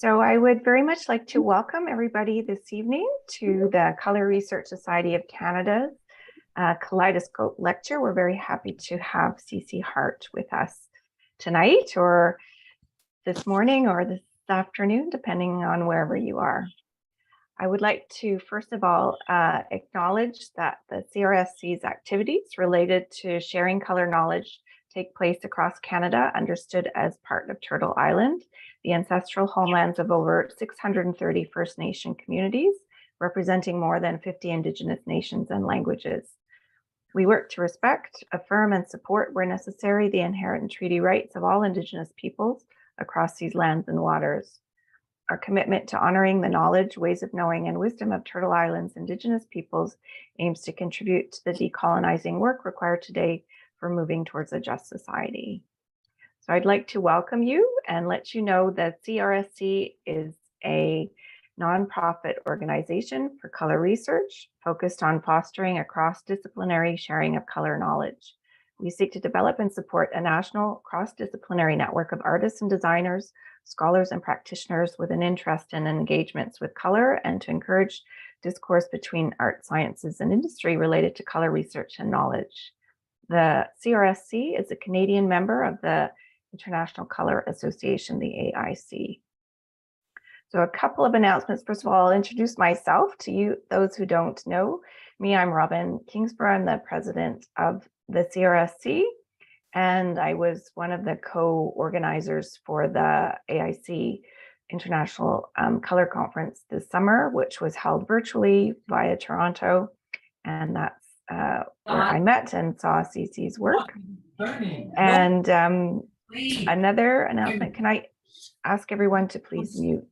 So I would very much like to welcome everybody this evening to the Color Research Society of Canada's Kaleidoscope lecture. We're very happy to have CC Hart with us tonight, or this morning, or this afternoon, depending on wherever you are. I would like to first of all acknowledge that the CRSC's activities related to sharing color knowledge take place across Canada, understood as part of Turtle Island, the ancestral homelands of over 630 First Nation communities, representing more than 50 Indigenous nations and languages. We work to respect, affirm, and support where necessary the inherent treaty rights of all Indigenous peoples across these lands and waters. Our commitment to honoring the knowledge, ways of knowing, and wisdom of Turtle Island's Indigenous peoples aims to contribute to the decolonizing work required today for moving towards a just society. So I'd like to welcome you and let you know that CRSC is a nonprofit organization for color research focused on fostering a cross-disciplinary sharing of color knowledge. We seek to develop and support a national cross-disciplinary network of artists and designers, scholars and practitioners with an interest in engagements with color, and to encourage discourse between art, sciences, and industry related to color research and knowledge. The CRSC is a Canadian member of the International Color Association, the AIC. So a couple of announcements. First of all, I'll introduce myself to you, those who don't know me. I'm Robin Kingsborough. I'm the president of the CRSC, and I was one of the co-organizers for the AIC International Color Conference this summer, which was held virtually via Toronto, and that's where I met and saw CC's work. And another announcement, can I ask everyone to please mute?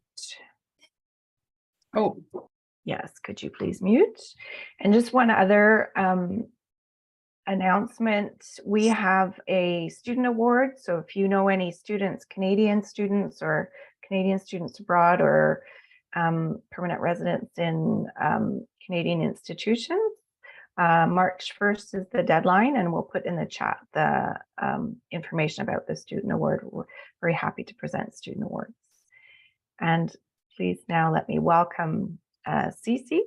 Oh, yes, could you please mute? And just one other announcement, we have a student award. So if you know any students, Canadian students or Canadian students abroad, or permanent residents in Canadian institutions, March 1st is the deadline, and we'll put in the chat the information about the student award. We're very happy to present student awards. And please now let me welcome CC.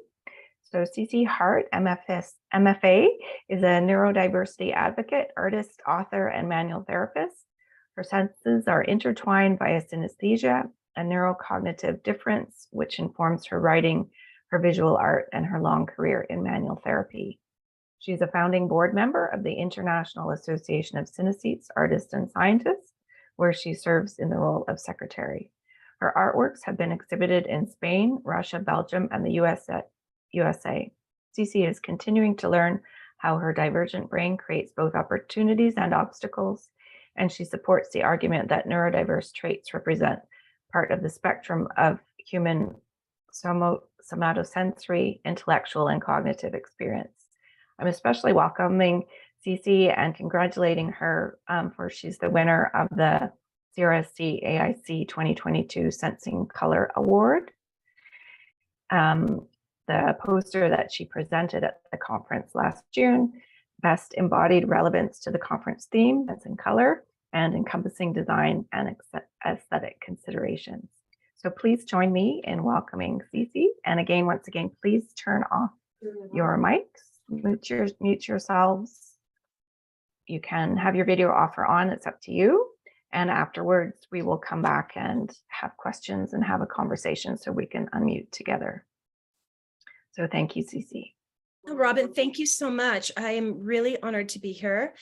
So CC Hart, MFA, is a neurodiversity advocate, artist, author, and manual therapist. Her senses are intertwined via synesthesia, a neurocognitive difference, which informs her writing, her visual art, and her long career in manual therapy. She's a founding board member of the International Association of Synesthetes, Artists, and Scientists, where she serves in the role of secretary. Her artworks have been exhibited in Spain, Russia, Belgium, and the USA. CC is continuing to learn how her divergent brain creates both opportunities and obstacles, and she supports the argument that neurodiverse traits represent part of the spectrum of human somatosensory, intellectual, and cognitive experience. I'm especially welcoming CC and congratulating her for she's the winner of the CRSC AIC 2022 Sensing Color Award. The poster that she presented at the conference last June best embodied relevance to the conference theme, that's in color, and encompassing design and aesthetic considerations. So please join me in welcoming CC. And again, once again, please turn off your mics, mute yourselves. You can have your video off or on, it's up to you. And afterwards, we will come back and have questions and have a conversation so we can unmute together. So thank you, CC. Robin, thank you so much. I am really honored to be here.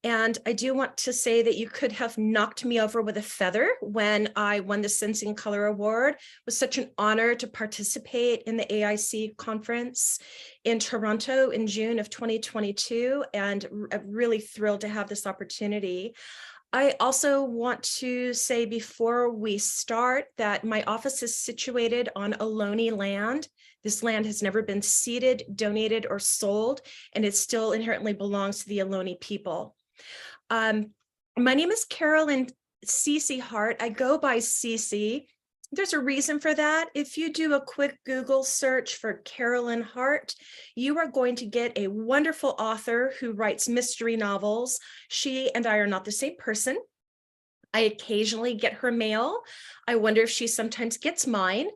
And I do want to say that you could have knocked me over with a feather when I won the Sensing Color Award. It was such an honor to participate in the AIC conference in Toronto in June of 2022, and I'm really thrilled to have this opportunity. I also want to say before we start that my office is situated on Ohlone land. This land has never been ceded, donated, or sold, and it still inherently belongs to the Ohlone people. My name is Carolyn CC Hart. I go by CC. There's a reason for that. If you do a quick Google search for Carolyn Hart, you are going to get a wonderful author who writes mystery novels. She and I are not the same person. I occasionally get her mail. I wonder if she sometimes gets mine.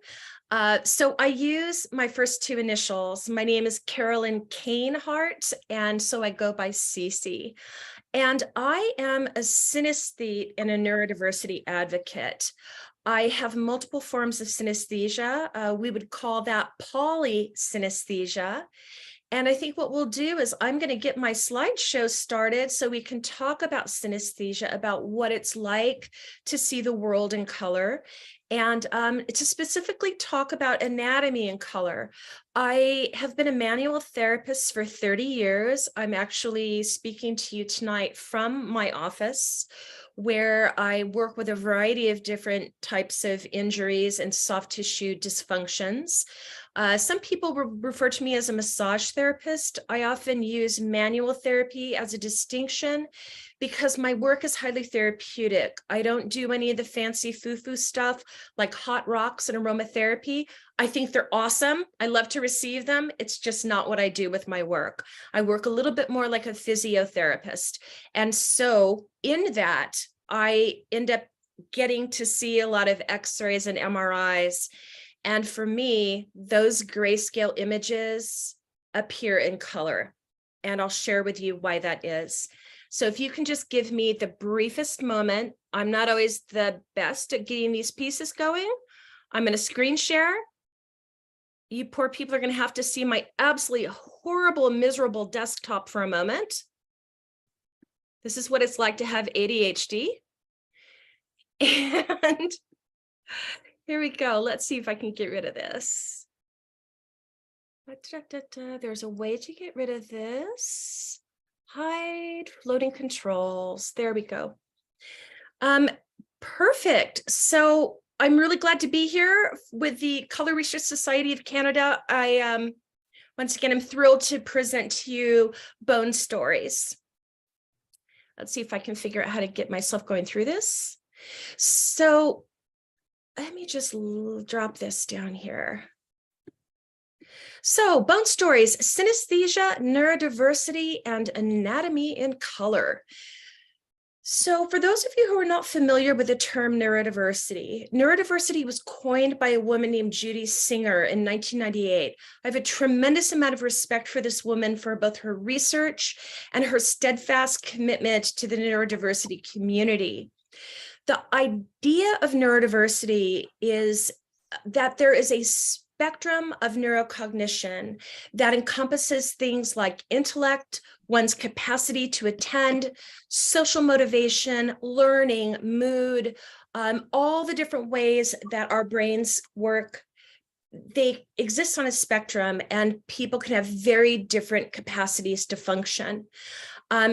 So I use my first two initials. My name is Carolyn Kane Hart, and so I go by CC. And I am a synesthete and a neurodiversity advocate. I have multiple forms of synesthesia. We would call that polysynesthesia. And I think what we'll do is I'm going to get my slideshow started so we can talk about synesthesia, about what it's like to see the world in color, and to specifically talk about anatomy in color. I have been a manual therapist for 30 years. I'm actually speaking to you tonight from my office, where I work with a variety of different types of injuries and soft tissue dysfunctions. Some people refer to me as a massage therapist. I often use manual therapy as a distinction because my work is highly therapeutic. I don't do any of the fancy foo-foo stuff like hot rocks and aromatherapy. I think they're awesome. I love to receive them. It's just not what I do with my work. I work a little bit more like a physiotherapist. And so in that, I end up getting to see a lot of X-rays and MRIs. And for me, those grayscale images appear in color. And I'll share with you why that is. So if you can just give me the briefest moment. I'm not always the best at getting these pieces going. I'm going to screen share. You poor people are going to have to see my absolutely horrible, miserable desktop for a moment. This is what it's like to have ADHD. And here we go. Let's see if I can get rid of this. There's a way to get rid of this. Hide floating controls. There we go. Perfect. So I'm really glad to be here with the Color Research Society of Canada. Once again, I'm thrilled to present to you Bone Stories. Let's see if I can figure out how to get myself going through this. So let me just drop this down here. So, Bone Stories, Synesthesia, Neurodiversity, and Anatomy in Color. So for those of you who are not familiar with the term neurodiversity, neurodiversity was coined by a woman named Judy Singer in 1998. I have a tremendous amount of respect for this woman for both her research and her steadfast commitment to the neurodiversity community. The idea of neurodiversity is that there is a spectrum of neurocognition that encompasses things like intellect, one's capacity to attend, social motivation, learning, mood, all the different ways that our brains work. They exist on a spectrum, and people can have very different capacities to function.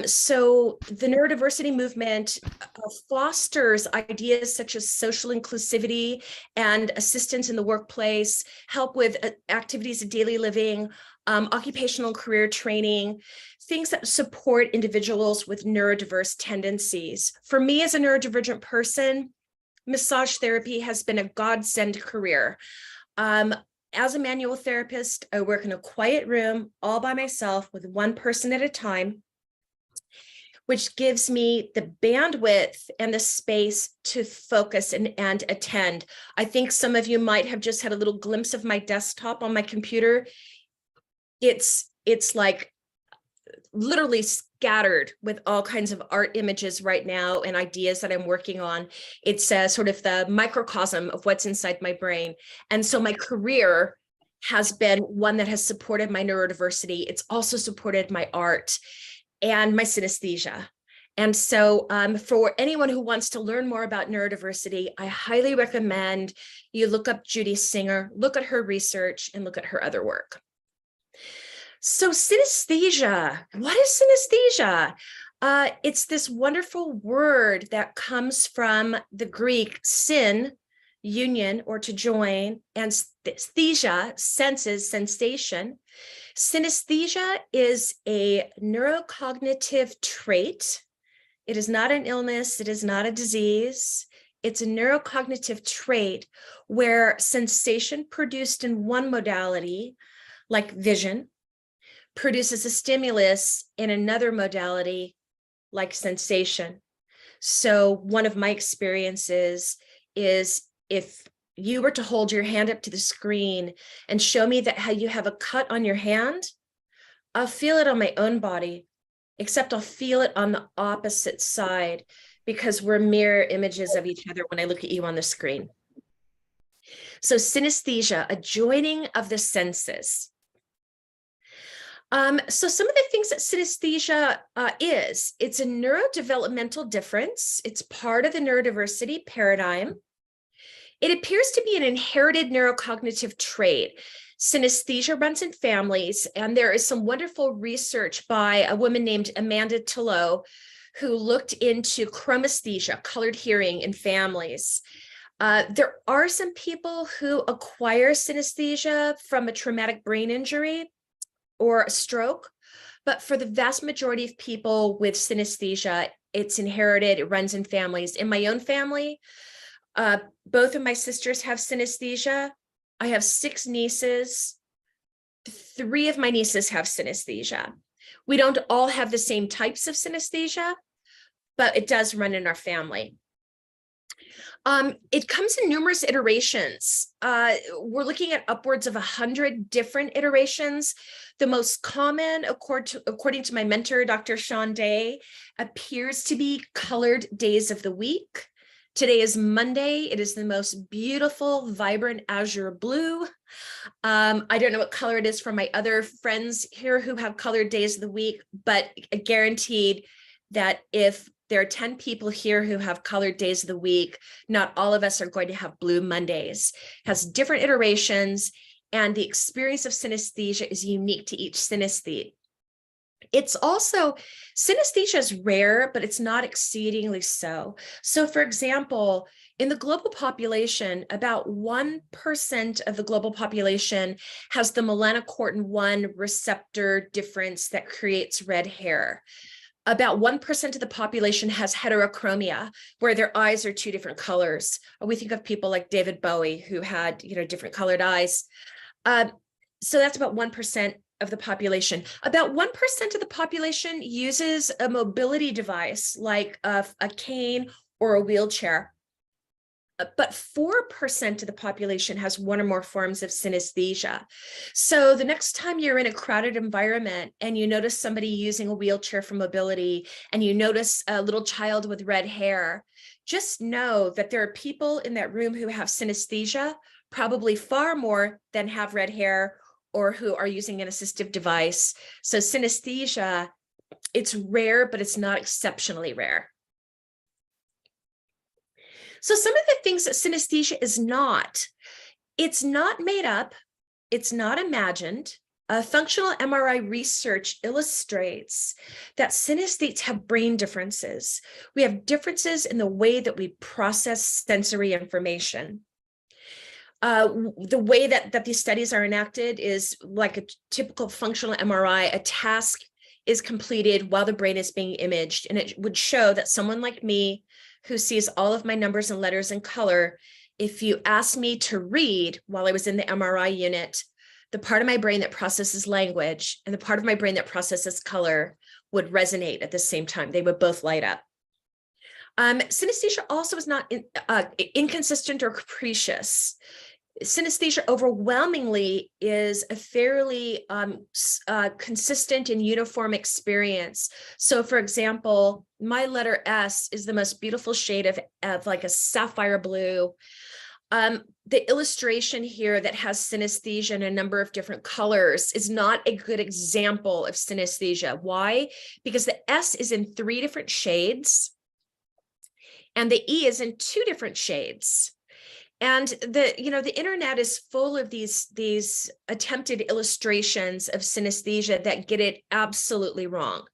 So the neurodiversity movement fosters ideas such as social inclusivity and assistance in the workplace, help with activities of daily living, occupational and career training, things that support individuals with neurodiverse tendencies. For me as a neurodivergent person, massage therapy has been a godsend career. As a manual therapist, I work in a quiet room all by myself with one person at a time, which gives me the bandwidth and the space to focus and attend. I think some of you might have just had a little glimpse of my desktop on my computer. It's like literally scattered with all kinds of art images right now and ideas that I'm working on. It's sort of the microcosm of what's inside my brain. And so my career has been one that has supported my neurodiversity. It's also supported my art and my synesthesia. And so for anyone who wants to learn more about neurodiversity, I highly recommend you look up Judy Singer, look at her research, and look at her other work. So synesthesia, what is synesthesia? It's this wonderful word that comes from the Greek syn, union or to join, and thesia, senses, sensation. Synesthesia is a neurocognitive trait. It is not an illness. It is not a disease. It's a neurocognitive trait where sensation produced in one modality, like vision, produces a stimulus in another modality, like sensation. So one of my experiences is if you were to hold your hand up to the screen and show me that how you have a cut on your hand, I'll feel it on my own body, except I'll feel it on the opposite side because we're mirror images of each other when I look at you on the screen. So synesthesia, a joining of the senses. So some of the things that synesthesia it's a neurodevelopmental difference. It's part of the neurodiversity paradigm. It appears to be an inherited neurocognitive trait. Synesthesia runs in families, and there is some wonderful research by a woman named Amanda Tillot, who looked into chromesthesia, colored hearing in families. There are some people who acquire synesthesia from a traumatic brain injury or a stroke, but for the vast majority of people with synesthesia, it's inherited, it runs in families. In my own family, both of my sisters have synesthesia. I have 6 nieces. 3 of my nieces have synesthesia. We don't all have the same types of synesthesia, but it does run in our family. It comes in numerous iterations. We're looking at upwards of 100 different iterations. The most common, according to my mentor, Dr. Sean Day, appears to be colored days of the week. Today is Monday. It is the most beautiful, vibrant azure blue. I don't know what color it is for my other friends here who have colored days of the week, but guaranteed that if there are 10 people here who have colored days of the week, not all of us are going to have blue Mondays. It has different iterations, and the experience of synesthesia is unique to each synesthete. It's also, synesthesia is rare, but it's not exceedingly so. So for example, in the global population, about 1% of the global population has the melanocortin-1 receptor difference that creates red hair. About 1% of the population has heterochromia, where their eyes are 2 different colors. We think of people like David Bowie, who had, different colored eyes. So that's about 1% of the population. About 1% of the population uses a mobility device like a cane or a wheelchair. But 4% of the population has 1 or more forms of synesthesia. So the next time you're in a crowded environment and you notice somebody using a wheelchair for mobility, and you notice a little child with red hair, just know that there are people in that room who have synesthesia, probably far more than have red hair or who are using an assistive device. So synesthesia, it's rare, but it's not exceptionally rare. So some of the things that synesthesia is not, it's not made up, it's not imagined. Functional MRI research illustrates that synesthetes have brain differences. We have differences in the way that we process sensory information. The way that these studies are enacted is like a typical functional MRI. A task is completed while the brain is being imaged, and it would show that someone like me, who sees all of my numbers and letters in color, if you asked me to read while I was in the MRI unit, the part of my brain that processes language and the part of my brain that processes color would resonate at the same time. They would both light up. Synesthesia also is not inconsistent or capricious. Synesthesia overwhelmingly is a fairly consistent and uniform experience. So for example, my letter S is the most beautiful shade of like a sapphire blue. The illustration here that has synesthesia in a number of different colors is not a good example of synesthesia. Why? Because the S is in 3 different shades and the E is in 2 different shades. And the internet is full of these attempted illustrations of synesthesia that get it absolutely wrong.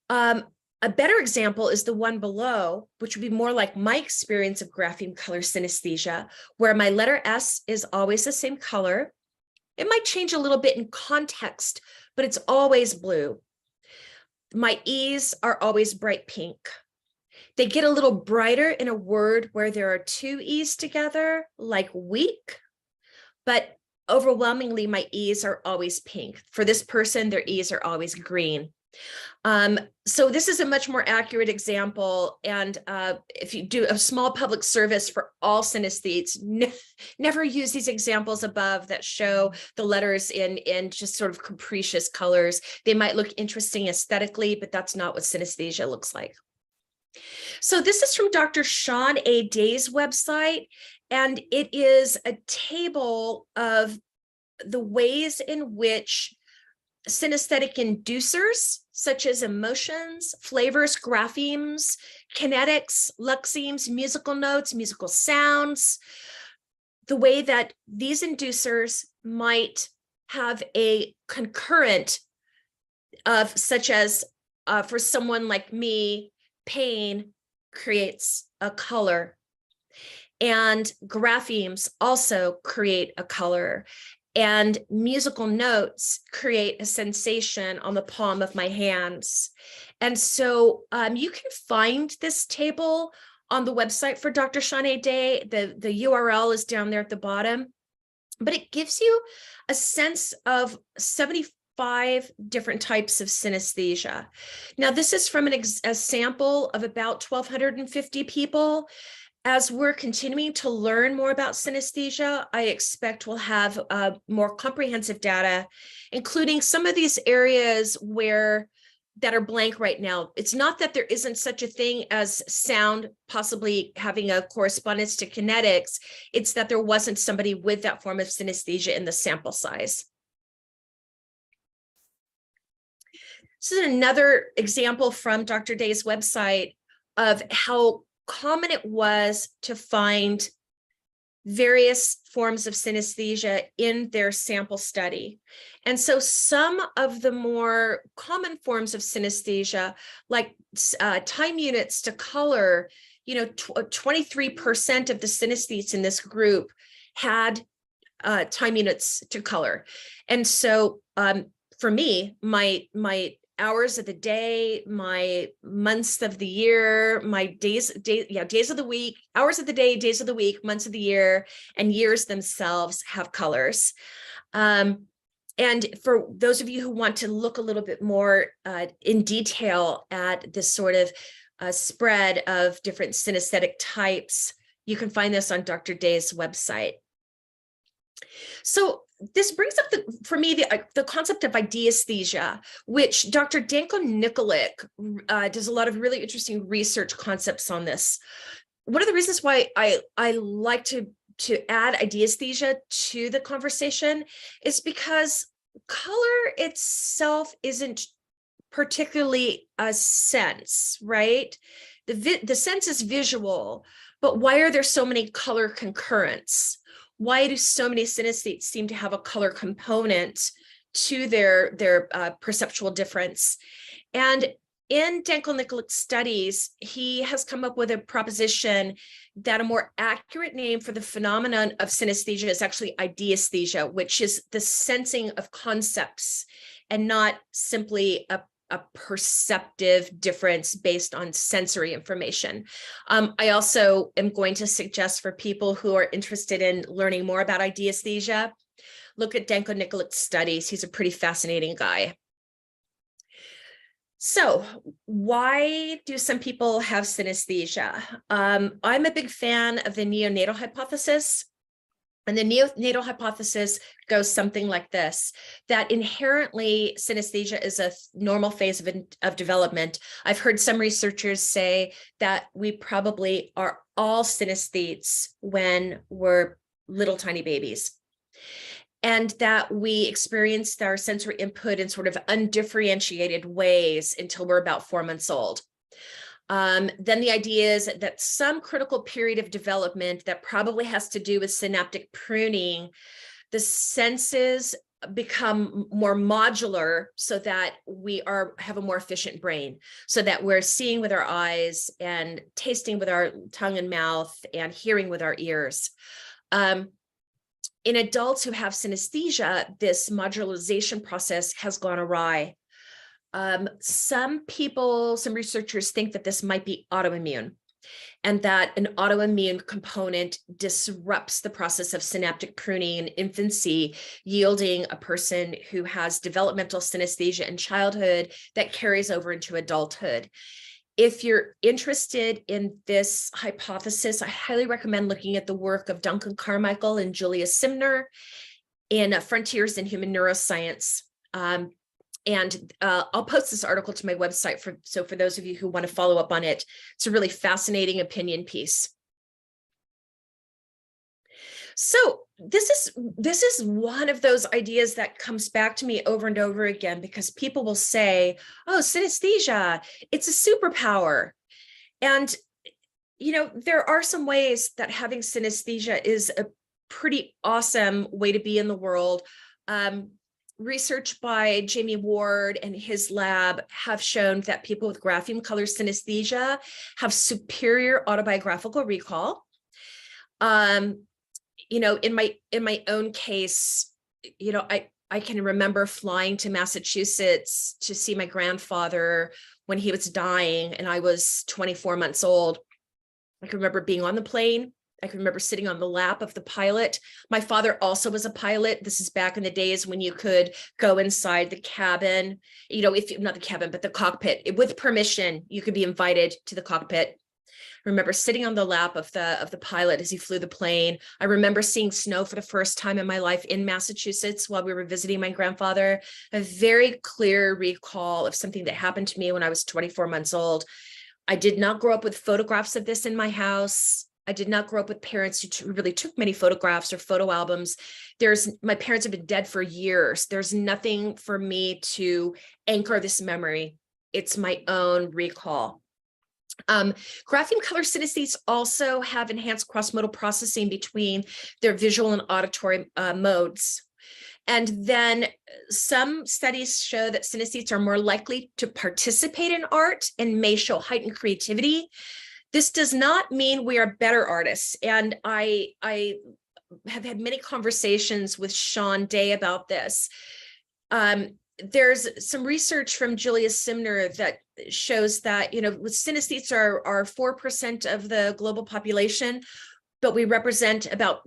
A better example is the one below, which would be more like my experience of grapheme color synesthesia, where my letter S is always the same color. It might change a little bit in context, but it's always blue. My E's are always bright pink. They get a little brighter in a word where there are 2 E's together, like week, but overwhelmingly my E's are always pink. For this person, their E's are always green. So this is a much more accurate example. And if you do a small public service for all synesthetes, never use these examples above that show the letters in just sort of capricious colors. They might look interesting aesthetically, but that's not what synesthesia looks like. So this is from Dr. Sean A. Day's website, and it is a table of the ways in which synesthetic inducers, such as emotions, flavors, graphemes, kinetics, lexemes, musical notes, musical sounds, the way that these inducers might have a concurrent of, such as for someone like me, pain creates a color, and graphemes also create a color, and musical notes create a sensation on the palm of my hands. And so you can find this table on the website for Dr. Sean A. Day. The URL is down there at the bottom, but it gives you a sense of 75 different types of synesthesia. Now, this is from a sample of about 1,250 people. As we're continuing to learn more about synesthesia, I expect we'll have more comprehensive data, including some of these areas that are blank right now. It's not that there isn't such a thing as sound possibly having a correspondence to kinetics. It's that there wasn't somebody with that form of synesthesia in the sample size. This is another example from Dr. Day's website of how common it was to find various forms of synesthesia in their sample study. And so some of the more common forms of synesthesia, like time units to color, 23% of the synesthetes in this group had time units to color. And so for me, my hours of the day, my months of the year, my days of the week, hours of the day, days of the week, months of the year, and years themselves have colors. And for those of you who want to look a little bit more in detail at this sort of spread of different synesthetic types, you can find this on Dr. Day's website. So this brings up for me the concept of ideesthesia, which Dr. Danko Nikolic does a lot of really interesting research concepts on this. One of the reasons why I like to add ideesthesia to the conversation is because color itself isn't particularly a sense, right? The sense is visual, but why are there so many color concurrents? Why do so many synesthetes seem to have a color component to their perceptual difference? And in Danko Nikolic's studies, he has come up with a proposition that a more accurate name for the phenomenon of synesthesia is actually ideesthesia, which is the sensing of concepts and not simply a perceptive difference based on sensory information. I also am going to suggest for people who are interested in learning more about ideesthesia, look at Danko Nikolic's studies. He's a pretty fascinating guy. So why do some people have synesthesia? I'm a big fan of the neonatal hypothesis. And the neonatal hypothesis goes something like this, that inherently synesthesia is a normal phase of development. I've heard some researchers say that we probably are all synesthetes when we're little tiny babies, and that we experienced our sensory input in sort of undifferentiated ways until we're about 4 months old. Then the idea is that some critical period of development that probably has to do with synaptic pruning, the senses become more modular so that we have a more efficient brain, so that we're seeing with our eyes and tasting with our tongue and mouth and hearing with our ears. In adults who have synesthesia, this modularization process has gone awry. Some researchers think that this might be autoimmune. and that an autoimmune component disrupts the process of synaptic pruning in infancy, yielding a person who has developmental synesthesia in childhood that carries over into adulthood. If you're interested in this hypothesis, I highly recommend looking at the work of Duncan Carmichael and Julia Simner in Frontiers in Human Neuroscience. I'll post this article to my website for those of you who want to follow up on it. It's a really fascinating opinion piece. So this is one of those ideas that comes back to me over and over again, because people will say, oh, synesthesia, it's a superpower. And, you know, there are some ways that having synesthesia is a pretty awesome way to be in the world. Research by Jamie Ward and his lab have shown that people with grapheme color synesthesia have superior autobiographical recall. You know, in my own case, you know, I can remember flying to Massachusetts to see my grandfather when he was dying, and I was 24 months old. I can remember being on the plane. I can remember sitting on the lap of the pilot. My father also was a pilot. This is back in the days when you could go inside the cabin, you know, not the cabin, but the cockpit. With permission, you could be invited to the cockpit. I remember sitting on the lap of the pilot as he flew the plane. I remember seeing snow for the first time in my life in Massachusetts while we were visiting my grandfather. A very clear recall of something that happened to me when I was 24 months old. I did not grow up with photographs of this in my house. I did not grow up with parents who really took many photographs or photo albums. My parents have been dead for years. There's nothing for me to anchor this memory. It's my own recall. Grapheme color synesthetes also have enhanced cross-modal processing between their visual and auditory modes. And then some studies show that synesthetes are more likely to participate in art and may show heightened creativity. This does not mean we are better artists. And I have had many conversations with Sean Day about this. There's some research from Julia Simner that shows that, you know, synesthetes are 4% of the global population, but we represent about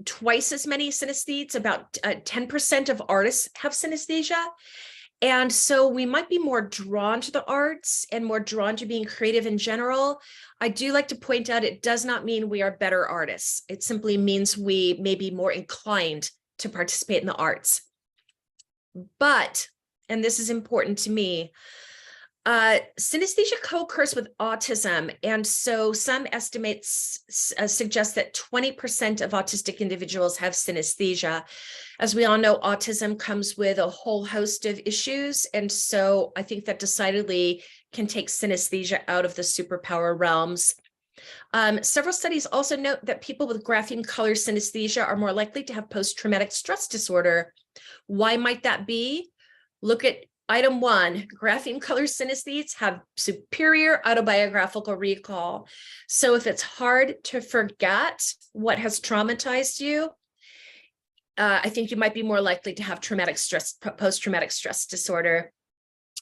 twice as many synesthetes. About 10% of artists have synesthesia. And so we might be more drawn to the arts and more drawn to being creative in general. I do like to point out it does not mean we are better artists. It simply means we may be more inclined to participate in the arts. But, and this is important to me, synesthesia co-occurs with autism. And so some estimates suggest that 20% of autistic individuals have synesthesia. As we all know, autism comes with a whole host of issues. And so I think that decidedly can take synesthesia out of the superpower realms. Several studies also note that people with grapheme color synesthesia are more likely to have post-traumatic stress disorder. Why might that be? Look at Item 1, grapheme color synesthetes have superior autobiographical recall. So if it's hard to forget what has traumatized you, I think you might be more likely to have post-traumatic stress disorder.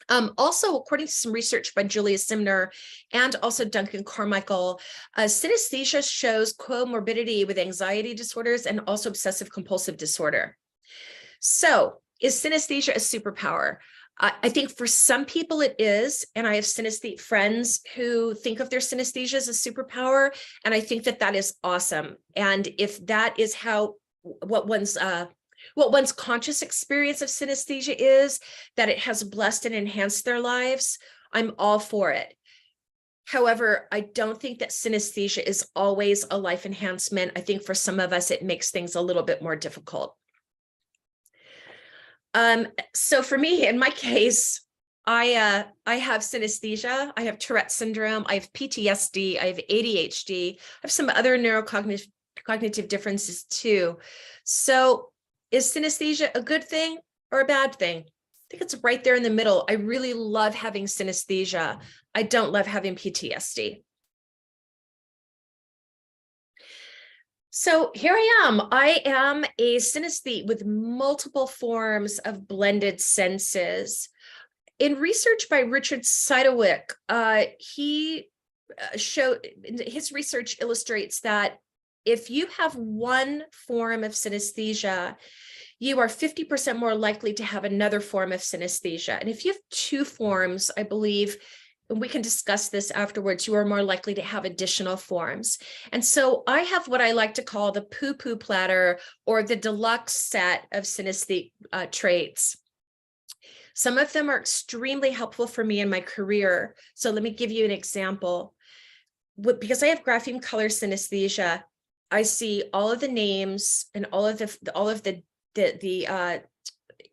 Also, according to some research by Julia Simner and also Duncan Carmichael, synesthesia shows comorbidity with anxiety disorders and also obsessive compulsive disorder. So is synesthesia a superpower? I think for some people it is, and I have synesthete friends who think of their synesthesia as a superpower, and I think that that is awesome. And if that is what one's conscious experience of synesthesia is, that it has blessed and enhanced their lives, I'm all for it. However, I don't think that synesthesia is always a life enhancement. I think for some of us, it makes things a little bit more difficult. So for me, in my case, I have synesthesia, I have Tourette syndrome, I have PTSD, I have ADHD, I have some other neurocognitive differences too. So is synesthesia a good thing or a bad thing? I think it's right there in the middle. I really love having synesthesia. I don't love having PTSD. So here I am. I am a synesthete with multiple forms of blended senses. In research by Richard Sidewick, he his research illustrates that if you have one form of synesthesia, you are 50% more likely to have another form of synesthesia. And if you have two forms, I believe, and we can discuss this afterwards, you are more likely to have additional forms. And so I have what I like to call the poo-poo platter, or the deluxe set of synesthetic traits. Some of them are extremely helpful for me in my career. So let me give you an example. Because I have grapheme color synesthesia, I see all of the names and all of the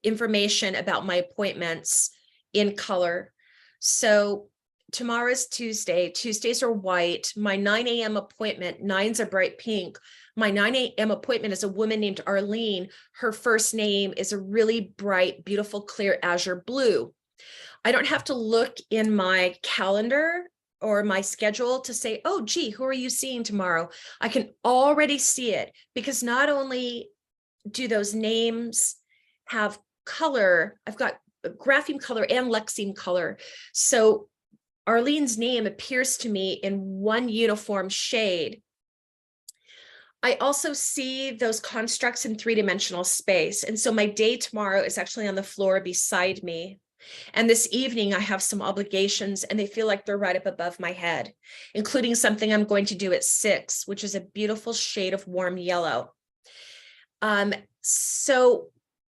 information about my appointments in color. So tomorrow's Tuesday. Tuesdays are white. My 9 a.m. appointment, 9s are bright pink. My 9 a.m. appointment is a woman named Arlene. Her first name is a really bright, beautiful, clear azure blue. I don't have to look in my calendar or my schedule to say, oh, gee, who are you seeing tomorrow? I can already see it, because not only do those names have color, I've got grapheme color and lexeme color. So Arlene's name appears to me in one uniform shade. I also see those constructs in three-dimensional space. And so my day tomorrow is actually on the floor beside me. And this evening, I have some obligations, and they feel like they're right up above my head, including something I'm going to do at 6, which is a beautiful shade of warm yellow. So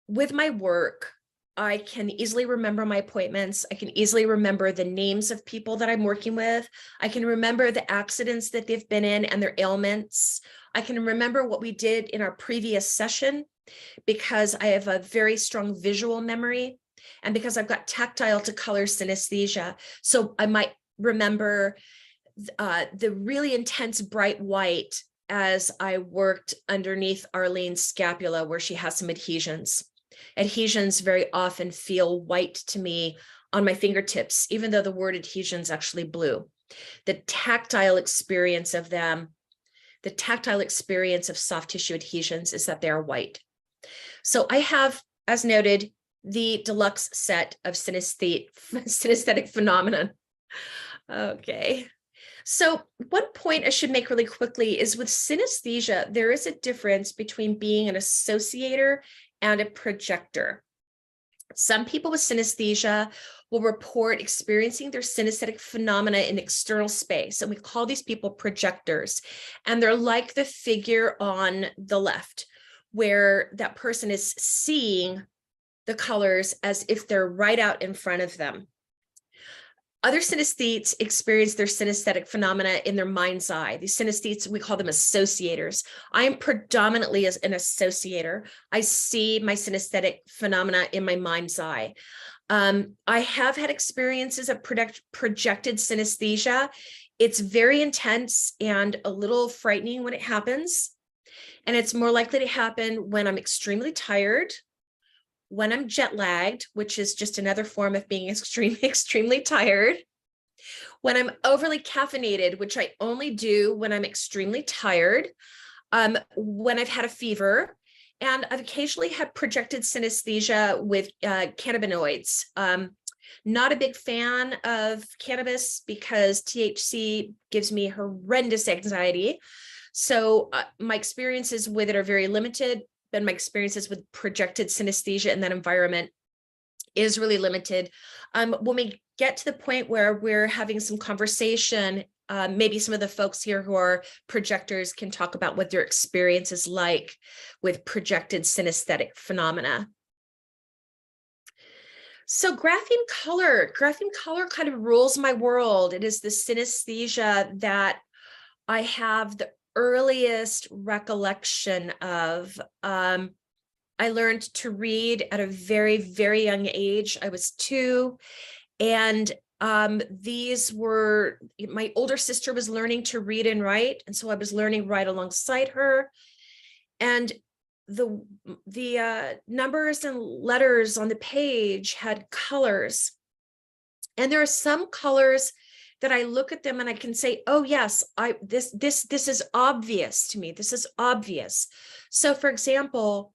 with my work, I can easily remember my appointments. I can easily remember the names of people that I'm working with. I can remember the accidents that they've been in and their ailments. I can remember what we did in our previous session, because I have a very strong visual memory, and because I've got tactile to color synesthesia. So I might remember the really intense bright white as I worked underneath Arlene's scapula, where she has some adhesions. Adhesions very often feel white to me on my fingertips, even though the word adhesion is actually blue. The tactile experience of them, the tactile experience of soft tissue adhesions, is that they're white. So I have, as noted, the deluxe set of synesthetic phenomenon. Okay. So one point I should make really quickly is, with synesthesia, there is a difference between being an associator and a projector. Some people with synesthesia will report experiencing their synesthetic phenomena in external space, and we call these people projectors. And they're like the figure on the left, where that person is seeing the colors as if they're right out in front of them. Other synesthetes experience their synesthetic phenomena in their mind's eye. These synesthetes, we call them associators. I am predominantly as an associator. I see my synesthetic phenomena in my mind's eye. I have had experiences of projected synesthesia. It's very intense and a little frightening when it happens. And it's more likely to happen when I'm extremely tired, when I'm jet lagged, which is just another form of being extremely tired, when I'm overly caffeinated, which I only do when I'm extremely tired, when I've had a fever, and I've occasionally had projected synesthesia with cannabinoids. Not a big fan of cannabis because THC gives me horrendous anxiety. So my experiences with it are very limited. And my experiences with projected synesthesia in that environment is really limited. When we get to the point where we're having some conversation, maybe some of the folks here who are projectors can talk about what their experience is like with projected synesthetic phenomena. So grapheme color kind of rules my world. It is the synesthesia that I have the earliest recollection of. I learned to read at a very, very young age. I was 2, and these were, my older sister was learning to read and write, and so I was learning right alongside her. And the numbers and letters on the page had colors, and there are some colors that I look at them and I can say, oh yes, this is obvious to me. This is obvious. So for example,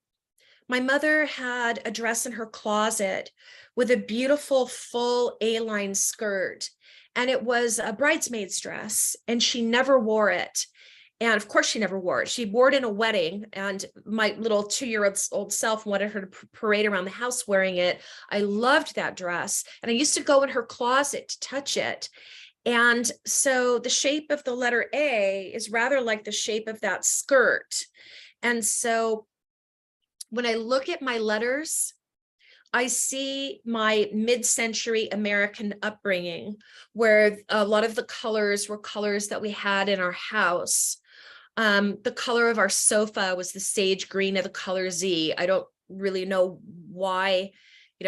My mother had a dress in her closet with a beautiful full A-line skirt, and it was a bridesmaid's dress, and she never wore it. And of course, she never wore it. She wore it in a wedding, and my little 2-year-old self wanted her to parade around the house wearing it. I loved that dress, and I used to go in her closet to touch it. And so the shape of the letter A is rather like the shape of that skirt. And so when I look at my letters, I see my mid-century American upbringing, where a lot of the colors were colors that we had in our house. The color of our sofa was the sage green of the color Z. I don't really know why,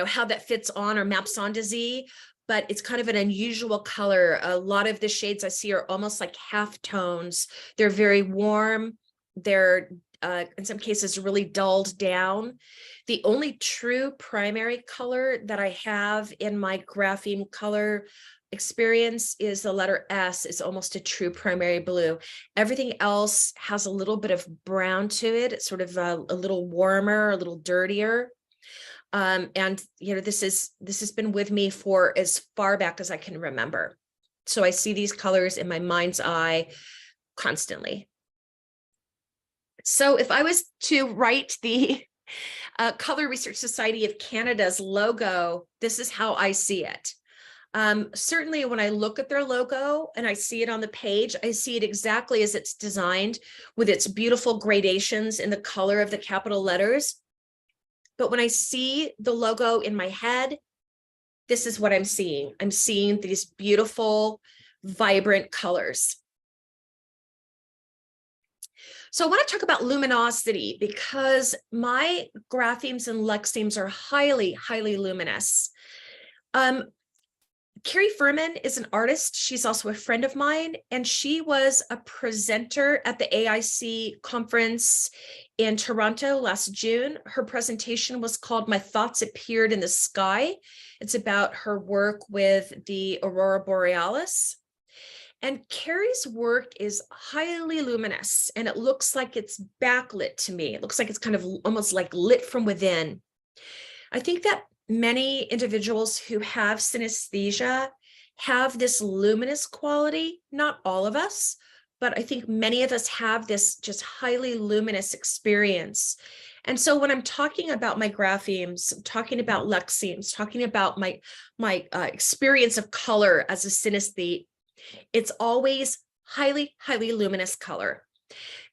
how that fits on or maps onto Z, but it's kind of an unusual color. A lot of the shades I see are almost like half tones. They're very warm. They're in some cases really dulled down. The only true primary color that I have in my grapheme color experience is the letter S. It's almost a true primary blue. Everything else has a little bit of brown to it. It's sort of a little warmer, a little dirtier. And this has been with me for as far back as I can remember. So I see these colors in my mind's eye constantly. So if I was to write the Color Research Society of Canada's logo, this is how I see it. Certainly when I look at their logo and I see it on the page, I see it exactly as it's designed, with its beautiful gradations in the color of the capital letters. But when I see the logo in my head, this is what I'm seeing. I'm seeing these beautiful, vibrant colors. So I want to talk about luminosity, because my graphemes and lexemes are highly, highly luminous. Carrie Furman is an artist. She's also a friend of mine, and she was a presenter at the AIC conference in Toronto last June. Her presentation was called "My Thoughts Appeared in the Sky." It's about her work with the aurora borealis. And Carrie's work is highly luminous, and it looks like it's backlit to me. It looks like it's kind of almost like lit from within. I think that many individuals who have synesthesia have this luminous quality. Not all of us, but I think many of us have this just highly luminous experience. And so when I'm talking about my graphemes, I'm talking about lexemes, talking about my experience of color as a synesthete, it's always highly, highly luminous color.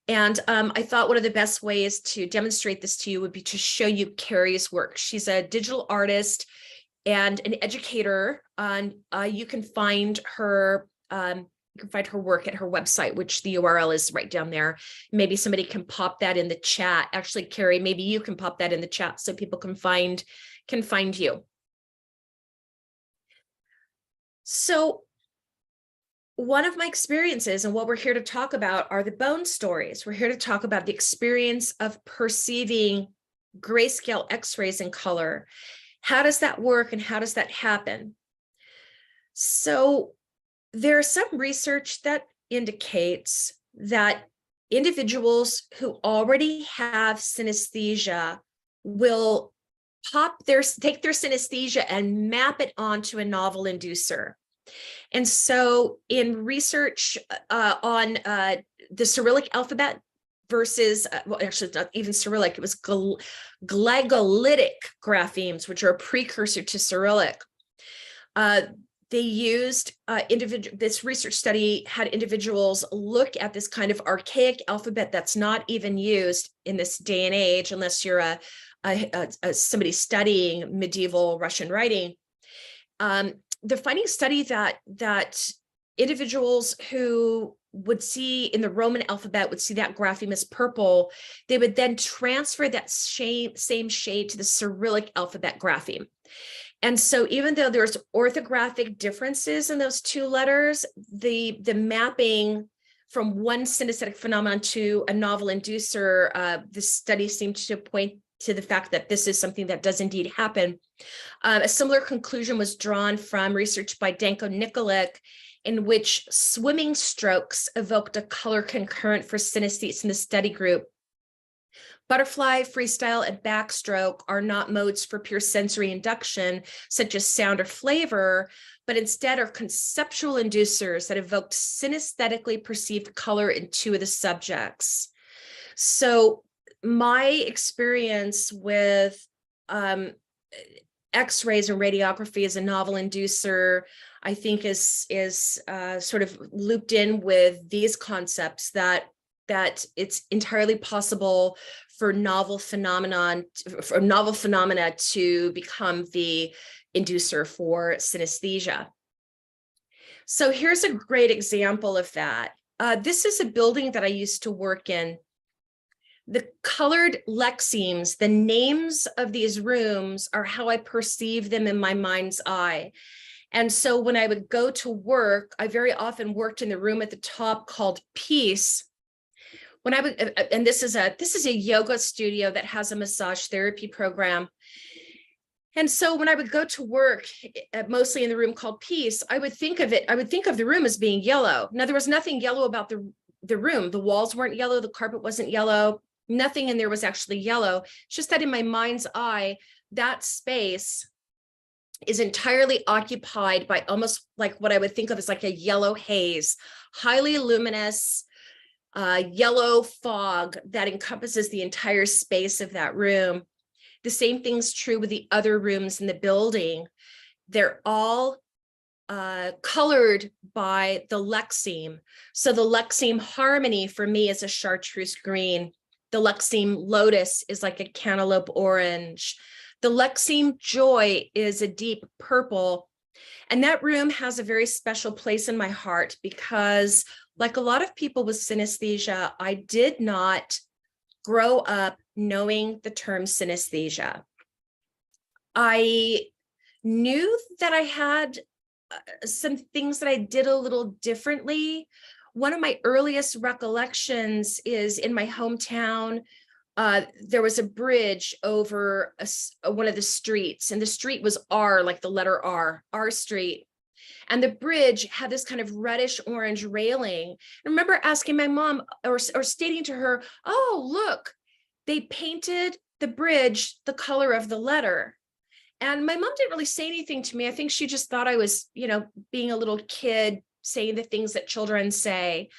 And I thought one of the best ways to demonstrate this to you would be to show you Carrie's work. She's a digital artist and an educator. You can find her work at her website, which the URL is right down there. Maybe somebody can pop that in the chat. Actually, Carrie, maybe you can pop that in the chat so people can find you. So one of my experiences, and what we're here to talk about, are the bone stories. We're here to talk about the experience of perceiving grayscale X-rays in color. How does that work, and how does that happen? So there's some research that indicates that individuals who already have synesthesia will take their synesthesia and map it onto a novel inducer. And so in research on the Cyrillic alphabet versus, well, actually, it's not even Cyrillic, it was glagolitic graphemes, which are a precursor to Cyrillic. They used this research study had individuals look at this kind of archaic alphabet that's not even used in this day and age, unless you're somebody studying medieval Russian writing. The findings study that individuals who would see in the Roman alphabet would see that grapheme as purple. They would then transfer that same shade to the Cyrillic alphabet grapheme. And so even though there's orthographic differences in those two letters, the mapping from one synesthetic phenomenon to a novel inducer, the study seemed to point to the fact that this is something that does indeed happen. A similar conclusion was drawn from research by Danko Nikolic, in which swimming strokes evoked a color concurrent for synesthetes in the study group. Butterfly, freestyle, and backstroke are not modes for pure sensory induction, such as sound or flavor, but instead are conceptual inducers that evoke synesthetically perceived color in two of the subjects. So my experience with X-rays and radiography as a novel inducer, I think is sort of looped in with these concepts that it's entirely possible for novel phenomena to become the inducer for synesthesia. So here's a great example of that. This is a building that I used to work in. The colored lexemes, the names of these rooms are how I perceive them in my mind's eye. And so when I would go to work, I very often worked in the room at the top called Peace. When I would, and this is a yoga studio that has a massage therapy program. And so when I would go to work, mostly in the room called Peace, I would think of the room as being yellow. Now, there was nothing yellow about the room. The walls weren't yellow, the carpet wasn't yellow, nothing in there was actually yellow. It's just that in my mind's eye, that space is entirely occupied by almost like what I would think of as like a yellow haze, highly luminous, yellow fog that encompasses the entire space of that room. The same thing's true with the other rooms in the building. They're all colored by the lexeme. So the lexeme harmony for me is a chartreuse green. The lexeme lotus is like a cantaloupe orange. The lexeme joy is a deep purple. And that room has a very special place in my heart because, like a lot of people with synesthesia, I did not grow up knowing the term synesthesia. I knew that I had some things that I did a little differently. One of my earliest recollections is in my hometown. There was a bridge over one of the streets, and the street was R, like the letter R Street. And the bridge had this kind of reddish orange railing. I remember asking my mom or stating to her, oh, look, they painted the bridge the color of the letter. And my mom didn't really say anything to me. I think she just thought I was, being a little kid saying the things that children say.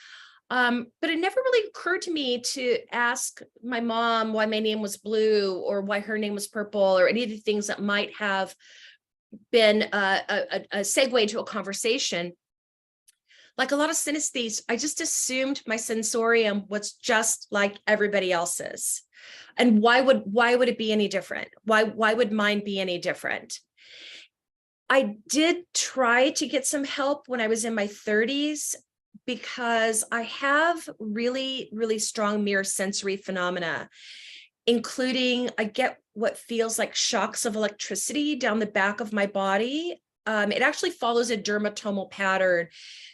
But it never really occurred to me to ask my mom why my name was blue or why her name was purple or any of the things that might have been a segue to a conversation. Like a lot of synesthetes, I just assumed my sensorium was just like everybody else's. And why would it be any different? Why would mine be any different? I did try to get some help when I was in my 30s because I have really, really strong mirror sensory phenomena, including I get what feels like shocks of electricity down the back of my body. It actually follows a dermatomal pattern.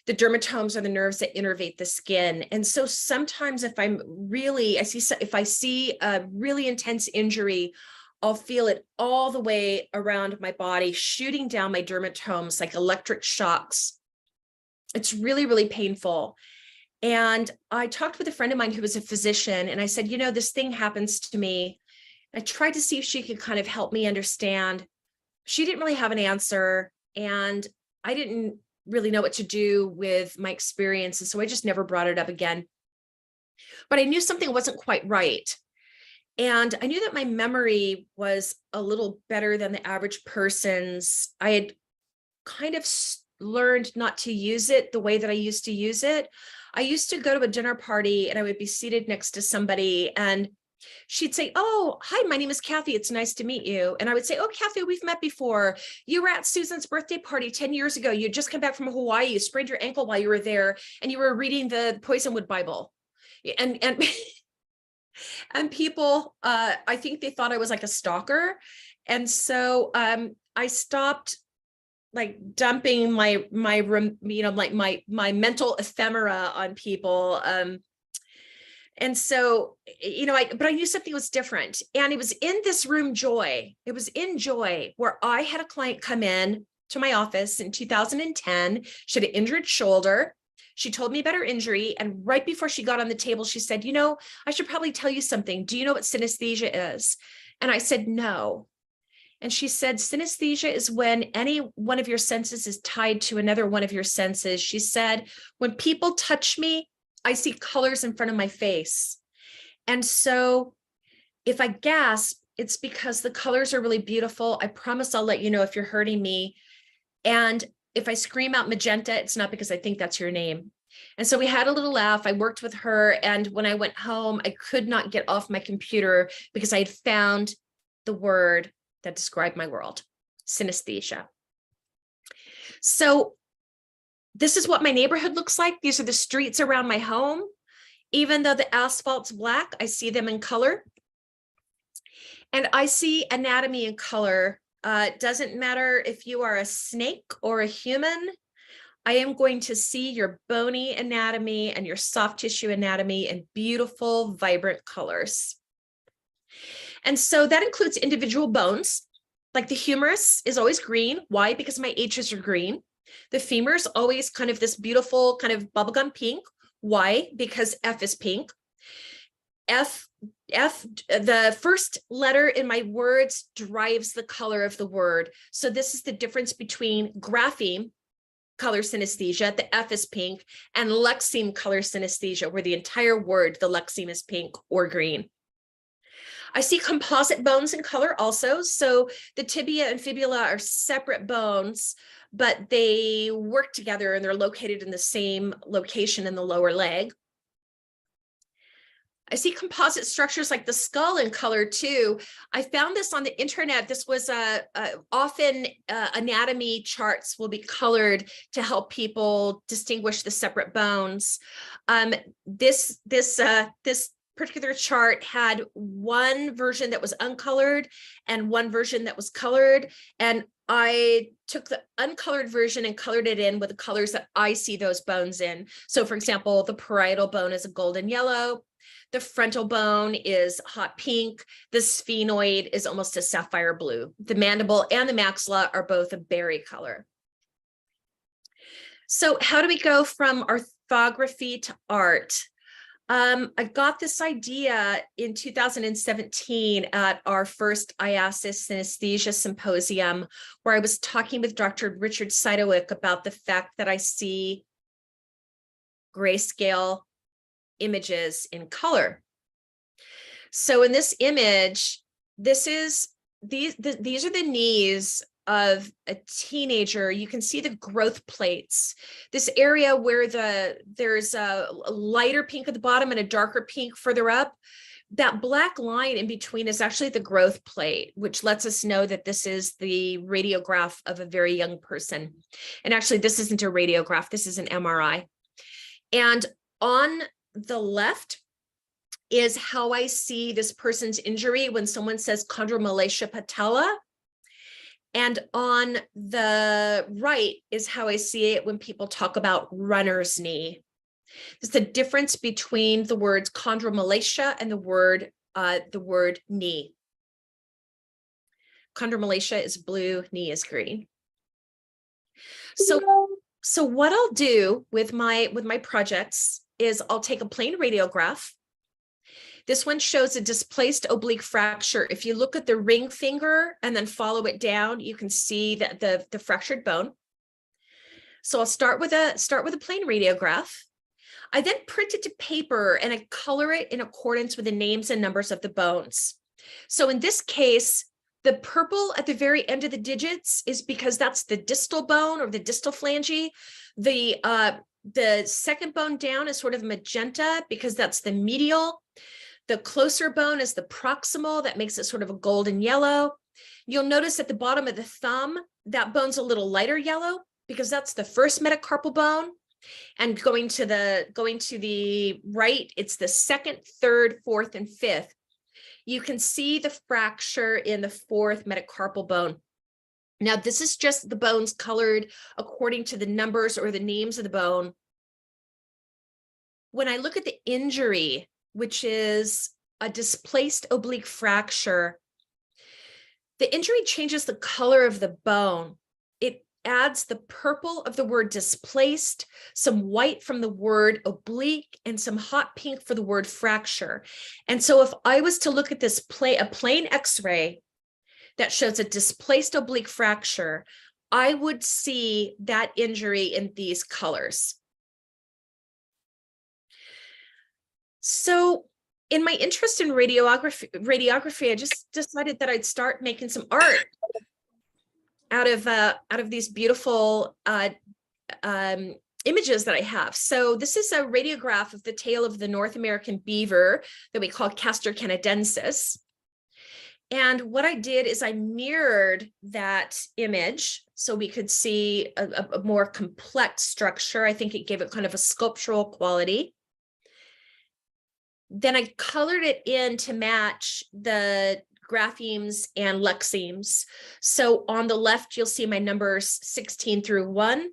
The dermatomes are the nerves that innervate the skin. And so sometimes if I see a really intense injury, I'll feel it all the way around my body, shooting down my dermatomes like electric shocks. It's really, really painful. And I talked with a friend of mine who was a physician, and I said, this thing happens to me. I tried to see if she could kind of help me understand. She didn't really have an answer, and I didn't really know what to do with my experiences, so I just never brought it up again. But I knew something wasn't quite right. And I knew that my memory was a little better than the average person's. I had kind of learned not to use it the way that I used to use it. I used to go to a dinner party and I would be seated next to somebody and she'd say, oh, hi, my name is Kathy. It's nice to meet you. And I would say, oh, Kathy, we've met before. You were at Susan's birthday party 10 years ago. You just come back from Hawaii. You sprained your ankle while you were there and you were reading the Poisonwood Bible. And and people, I think they thought I was like a stalker. And so I stopped like dumping my mental ephemera on people. And so, but I knew something was different. And it was in this room, Joy. It was in Joy where I had a client come in to my office in 2010. She had an injured shoulder. She told me about her injury. And right before she got on the table, she said, you know, I should probably tell you something. Do you know what synesthesia is? And I said, no. And she said, synesthesia is when any one of your senses is tied to another one of your senses. She said, when people touch me, I see colors in front of my face. And so if I gasp, it's because the colors are really beautiful. I promise I'll let you know if you're hurting me. And if I scream out magenta, it's not because I think that's your name. And so we had a little laugh. I worked with her. And when I went home, I could not get off my computer because I had found the word that described my world, synesthesia. So this is what my neighborhood looks like. These are the streets around my home. Even though the asphalt's black, I see them in color. And I see anatomy in color. It doesn't matter if you are a snake or a human. I am going to see your bony anatomy and your soft tissue anatomy in beautiful, vibrant colors. And so that includes individual bones. Like the humerus is always green. Why? Because my H's are green. The femurs always kind of this beautiful kind of bubblegum pink. Why? Because F is pink. F, the first letter in my words drives the color of the word. So this is the difference between grapheme color synesthesia, the F is pink, and lexeme color synesthesia, where the entire word, the lexeme, is pink or green. I see composite bones in color also. So the tibia and fibula are separate bones, but they work together and they're located in the same location in the lower leg. I see composite structures like the skull in color too. I found this on the internet. This was often anatomy charts will be colored to help people distinguish the separate bones. This particular chart had one version that was uncolored and one version that was colored. And I took the uncolored version and colored it in with the colors that I see those bones in. So for example, the parietal bone is a golden yellow. The frontal bone is hot pink. The sphenoid is almost a sapphire blue. The mandible and the maxilla are both a berry color. So how do we go from orthography to art? I got this idea in 2017 at our first IASIS Synesthesia Symposium, where I was talking with Dr. Richard Seidowik about the fact that I see grayscale images in color. So in this image, these are the knees of a teenager. You can see the growth plates. This area where there's a lighter pink at the bottom and a darker pink further up. That black line in between is actually the growth plate, which lets us know that this is the radiograph of a very young person. And actually, this isn't a radiograph. This is an MRI. And on the left is how I see this person's injury when someone says chondromalacia patella. And on the right is how I see it when people talk about runner's knee. There's the difference between the words chondromalacia and the word knee. Chondromalacia is blue, knee is green. So what I'll do with my projects is I'll take a plain radiograph. This one shows a displaced oblique fracture. If you look at the ring finger and then follow it down, you can see that the fractured bone. So I'll start with a plain radiograph. I then print it to paper and I color it in accordance with the names and numbers of the bones. So in this case, the purple at the very end of the digits is because that's the distal bone or the distal phalange. The second bone down is sort of magenta because that's the medial. The closer bone is the proximal. That makes it sort of a golden yellow. You'll notice at the bottom of the thumb, that bone's a little lighter yellow because that's the first metacarpal bone. And going to the right, it's the second, third, fourth, and fifth. You can see the fracture in the fourth metacarpal bone. Now, this is just the bones colored according to the numbers or the names of the bone. When I look at the injury, which is a displaced oblique fracture, the injury changes the color of the bone. adds the purple of the word displaced, some white from the word oblique, and some hot pink for the word fracture. And so if I was to look at this a plain X-ray that shows a displaced oblique fracture, I would see that injury in these colors. So in my interest in radiography, I just decided that I'd start making some art out of these beautiful images that I have. So this is a radiograph of the tail of the North American beaver that we call Castor canadensis. And what I did is I mirrored that image so we could see a more complex structure. I think it gave it kind of a sculptural quality. Then I colored it in to match the graphemes and lexemes. So on the left, you'll see my numbers 16 through 1.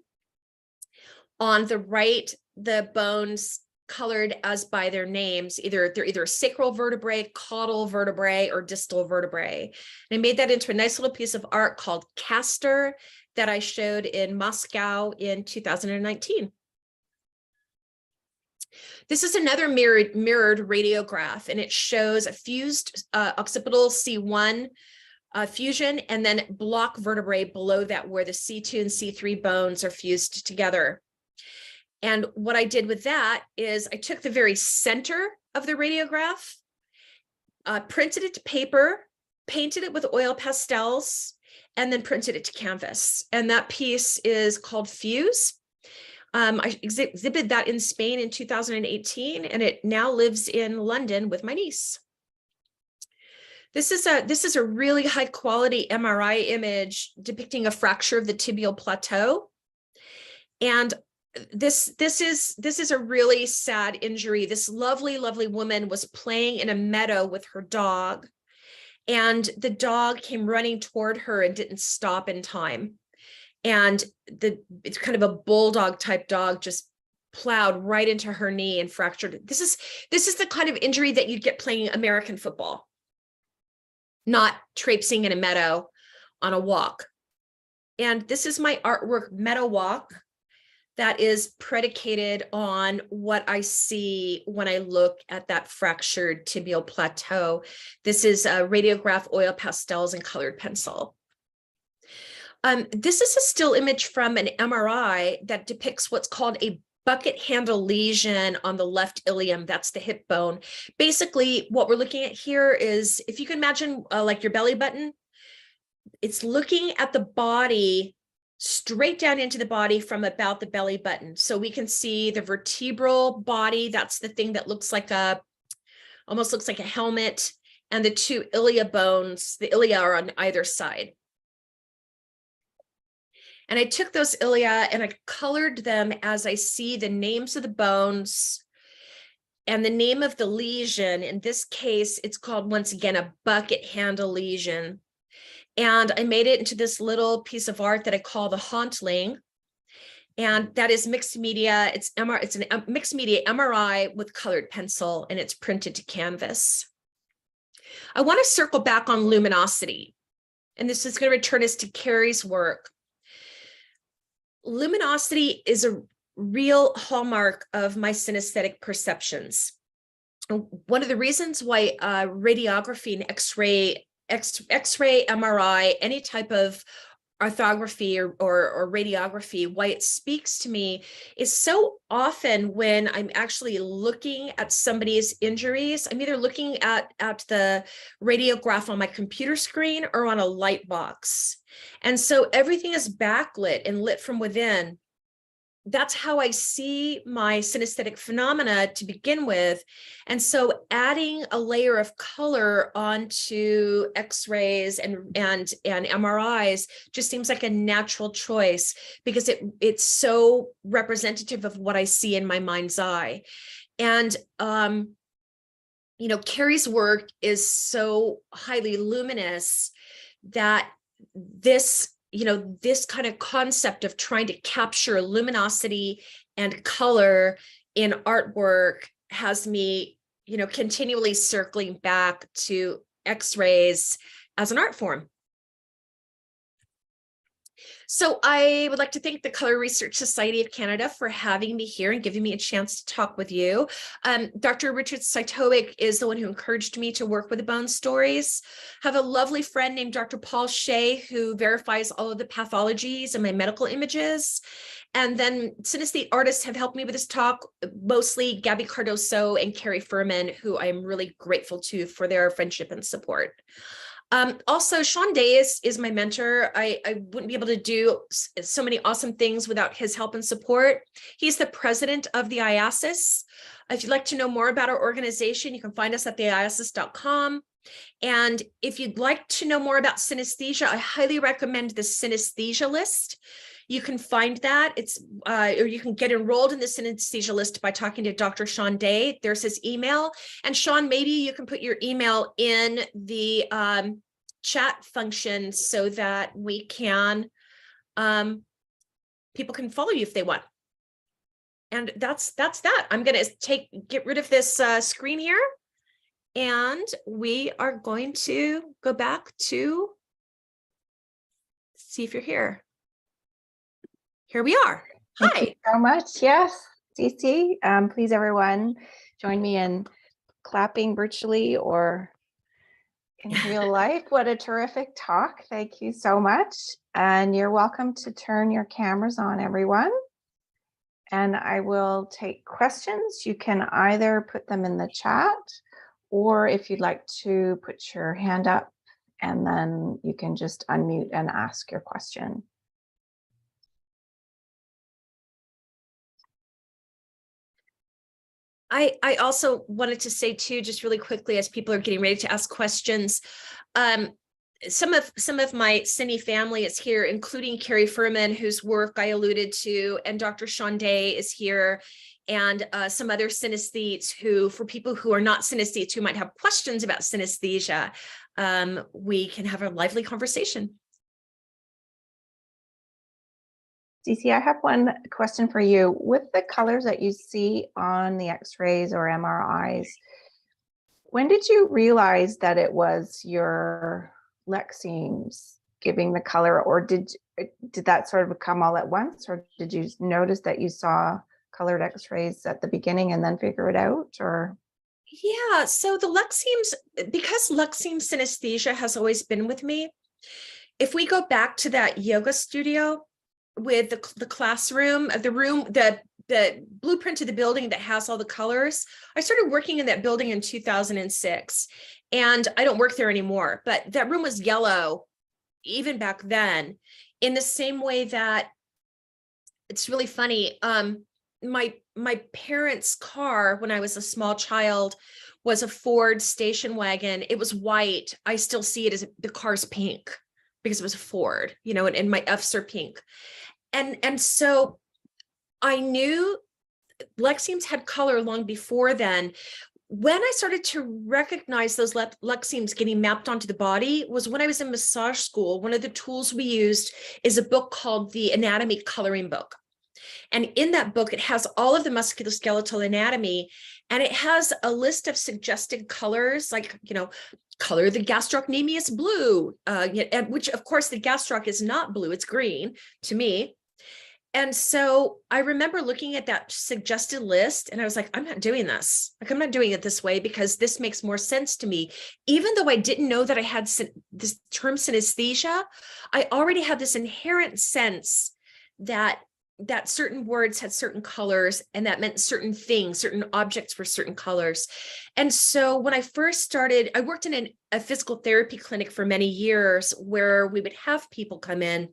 On the right, the bones colored as by their names. They're either sacral vertebrae, caudal vertebrae, or distal vertebrae. And I made that into a nice little piece of art called Castor that I showed in Moscow in 2019. This is another mirrored radiograph, and it shows a fused occipital C1 fusion, and then block vertebrae below that where the C2 and C3 bones are fused together. And what I did with that is I took the very center of the radiograph, printed it to paper, painted it with oil pastels, and then printed it to canvas. And that piece is called Fuse. I exhibited that in Spain in 2018, and it now lives in London with my niece. This is a really high quality MRI image depicting a fracture of the tibial plateau. And this is a really sad injury. This lovely, lovely woman was playing in a meadow with her dog, and the dog came running toward her and didn't stop in time. And it's kind of a bulldog type dog just plowed right into her knee and fractured it. This is the kind of injury that you'd get playing American football, not traipsing in a meadow on a walk. And this is my artwork, Meadow Walk, that is predicated on what I see when I look at that fractured tibial plateau. This is a radiograph, oil pastels, and colored pencil. This is a still image from an MRI that depicts what's called a bucket handle lesion on the left ilium. That's the hip bone. Basically, what we're looking at here is, if you can imagine like your belly button, it's looking at the body straight down into the body from about the belly button. So we can see the vertebral body. That's the thing that looks like almost looks like a helmet. And the two ilia bones, the ilia are on either side. And I took those ilia and I colored them as I see the names of the bones and the name of the lesion. In this case, it's called, once again, a bucket handle lesion. And I made it into this little piece of art that I call the hauntling. And that is mixed media. It's a mixed media MRI with colored pencil, and it's printed to canvas. I want to circle back on luminosity. And this is going to return us to Carrie's work. Luminosity is a real hallmark of my synesthetic perceptions. One of the reasons why radiography and X-ray, MRI, any type of orthography or radiography, why it speaks to me is so often when I'm actually looking at somebody's injuries, I'm either looking at the radiograph on my computer screen or on a light box. And so everything is backlit and lit from within. That's how I see my synesthetic phenomena to begin with. And so adding a layer of color onto X-rays and MRIs just seems like a natural choice, because it's so representative of what I see in my mind's eye. And Carrie's work is so highly luminous that this kind of concept of trying to capture luminosity and color in artwork has me, continually circling back to X-rays as an art form. So I would like to thank the Color Research Society of Canada for having me here and giving me a chance to talk with you. Dr. Richard Saitowic is the one who encouraged me to work with the bone stories. I have a lovely friend named Dr. Paul Shea who verifies all of the pathologies and my medical images. And then synesthete artists have helped me with this talk, mostly Gabby Cardoso and Carrie Furman, who I'm really grateful to for their friendship and support. Also, Sean Day is my mentor. I wouldn't be able to do so many awesome things without his help and support. He's the president of the IASIS. If you'd like to know more about our organization, you can find us at theiasis.com. And if you'd like to know more about synesthesia, I highly recommend the synesthesia list. You can find that. Or you can get enrolled in the synesthesia list by talking to Dr. Sean Day. There's his email. And Sean, maybe you can put your email in the chat function so that we can, people can follow you if they want. And that's that. I'm going to get rid of this screen here. And we are going to go back to see if you're here. Here we are. Hi. Thank you so much. Yes, CC. Please, everyone, join me in clapping virtually or in real life. What a terrific talk. Thank you so much. And you're welcome to turn your cameras on, everyone. And I will take questions. You can either put them in the chat, or if you'd like to put your hand up, and then you can just unmute and ask your question. I also wanted to say too, just really quickly, as people are getting ready to ask questions, some of my Cine family is here, including Carrie Furman, whose work I alluded to, and Dr. Sean Day is here, and some other synesthetes who, for people who are not synesthetes, who might have questions about synesthesia, we can have a lively conversation. CC, I have one question for you. With the colors that you see on the x-rays or MRIs, when did you realize that it was your lexemes giving the color, or did that sort of come all at once, or did you notice that you saw colored x-rays at the beginning and then figure it out? Or yeah, so the lexemes, because lexeme synesthesia has always been with me, if we go back to that yoga studio with the classroom, the blueprint of the building that has all the colors, I started working in that building in 2006, and I don't work there anymore, but that room was yellow even back then, in the same way that it's really funny. My parents' car when I was a small child was a Ford station wagon. It was white. I still see it as the car's pink because it was a Ford, you know, and my F's are pink. And so I knew lexemes had color long before then. When I started to recognize those lexemes getting mapped onto the body was when I was in massage school. One of the tools we used is a book called the Anatomy Coloring Book. And in that book, it has all of the musculoskeletal anatomy, and it has a list of suggested colors, like, you know, color the gastrocnemius blue, which of course the gastroc is not blue, it's green to me. And so I remember looking at that suggested list and I was like, I'm not doing this. Like, I'm not doing it this way because this makes more sense to me. Even though I didn't know that I had this term synesthesia, I already had this inherent sense that certain words had certain colors, and that meant certain things, certain objects were certain colors. And so when I first started, I worked in a physical therapy clinic for many years where we would have people come in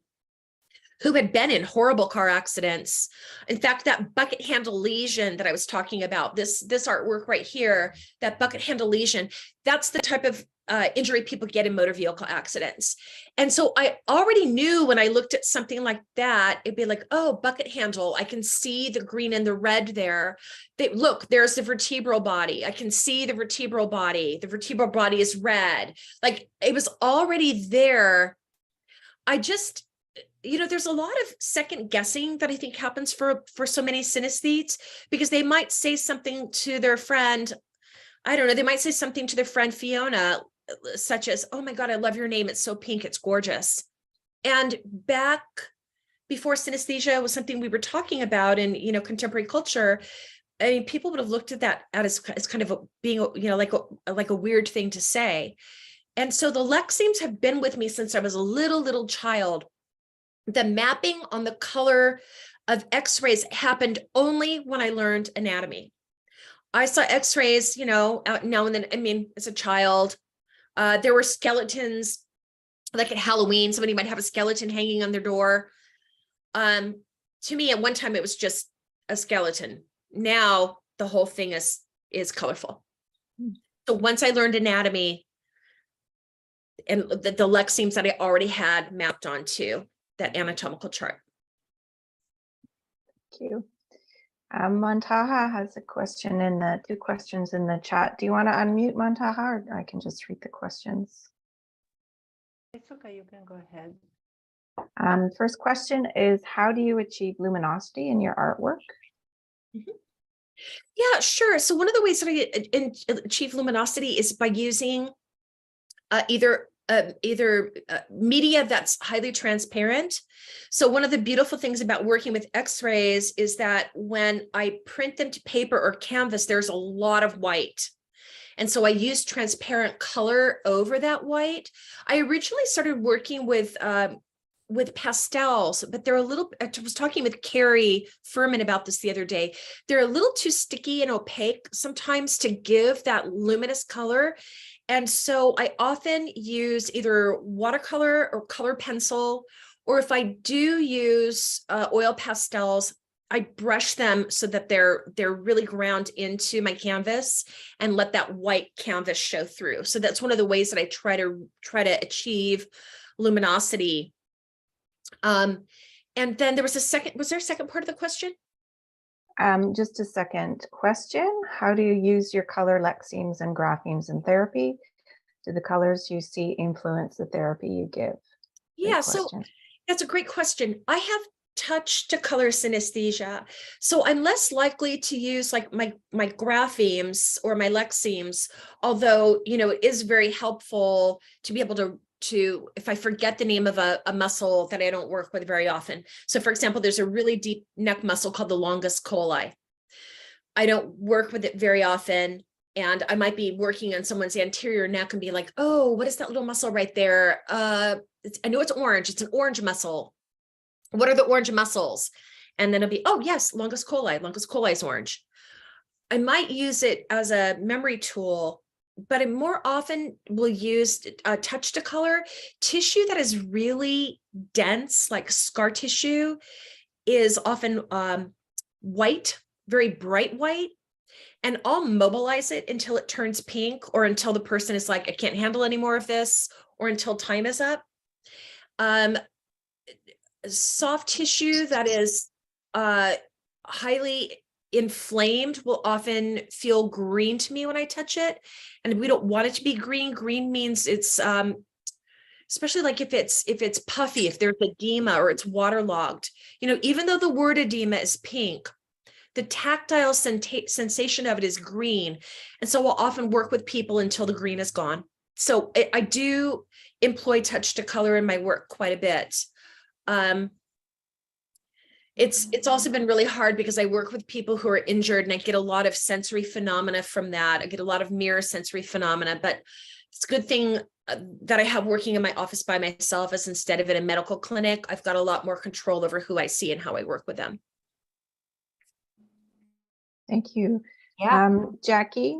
who had been in horrible car accidents. In fact, that bucket handle lesion that I was talking about, this artwork right here, that bucket handle lesion, that's the type of injury people get in motor vehicle accidents. And so I already knew when I looked at something like that, it'd be like, oh, bucket handle, I can see the green and the red there. Look, there's the vertebral body. I can see the vertebral body. The vertebral body is red. Like, it was already there. I just, you know, there's a lot of second guessing that I think happens for so many synesthetes, because they might say something to their friend. I don't know. They might say something to their friend Fiona, such as, oh my God, I love your name. It's so pink. It's gorgeous. And back before synesthesia was something we were talking about in, contemporary culture, I mean, people would have looked at that as kind of being, like a weird thing to say. And so the lexemes have been with me since I was a little child. The mapping on the color of X-rays happened only when I learned anatomy. I saw X-rays, out now and then. I mean, as a child, there were skeletons, like at Halloween, somebody might have a skeleton hanging on their door. To me, at one time, it was just a skeleton. Now the whole thing is colorful. So once I learned anatomy, and the lexemes that I already had mapped onto that anatomical chart. Thank you. Montaha has a question in the 2 questions in the chat. Do you want to unmute, Montaha, or I can just read the questions? It's okay, you can go ahead. First question is, how do you achieve luminosity in your artwork? Yeah, sure. So one of the ways that I achieve luminosity is by using either media that's highly transparent. So one of the beautiful things about working with X-rays is that when I print them to paper or canvas, there's a lot of white. And so I use transparent color over that white. I originally started working with pastels, but they're a little, I was talking with Carrie Furman about this the other day. They're a little too sticky and opaque sometimes to give that luminous color. And so I often use either watercolor or color pencil, or if I do use oil pastels, I brush them so that they're really ground into my canvas and let that white canvas show through. So that's one of the ways that I try to achieve luminosity. And then there was there a second part of the question? Just a second question. How do you use your color lexemes and graphemes in therapy? Do the colors you see influence the therapy you give? Yeah, so that's a great question. I have touch to color synesthesia. So I'm less likely to use like my graphemes or my lexemes, although, it is very helpful to be able to if I forget the name of a muscle that I don't work with very often. So for example, there's a really deep neck muscle called the longus colli. I don't work with it very often. And I might be working on someone's anterior neck and be like, oh, what is that little muscle right there? I know it's orange. It's an orange muscle. What are the orange muscles? And then it'll be, oh yes, longus colli. Longus colli is orange. I might use it as a memory tool, but I more often will use touch to color. Tissue that is really dense, like scar tissue, is often white, very bright white. And I'll mobilize it until it turns pink, or until the person is like, I can't handle any more of this, or until time is up. Soft tissue that is highly inflamed will often feel green to me when I touch it. And we don't want it to be green. Green means it's, especially like if it's puffy, if there's edema or it's waterlogged, even though the word edema is pink, the tactile sensation of it is green. And so we'll often work with people until the green is gone. So I do employ touch to color in my work quite a bit. It's also been really hard because I work with people who are injured, and I get a lot of sensory phenomena from that. I get a lot of mirror sensory phenomena, but it's a good thing that I have working in my office by myself, as instead of in a medical clinic, I've got a lot more control over who I see and how I work with them. Thank you. Yeah. Jackie,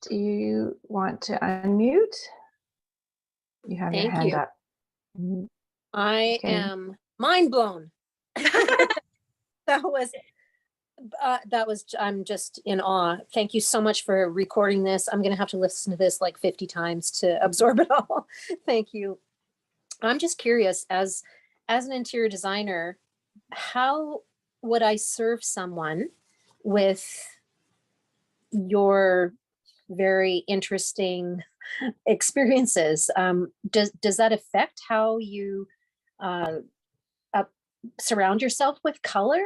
do you want to unmute? You have your hand up. I am mind blown. That was, I'm just in awe. Thank you so much for recording this. I'm going to have to listen to this like 50 times to absorb it all. Thank you. I'm just curious, as an interior designer, how would I serve someone with your very interesting experiences? Does that affect how you surround yourself with color?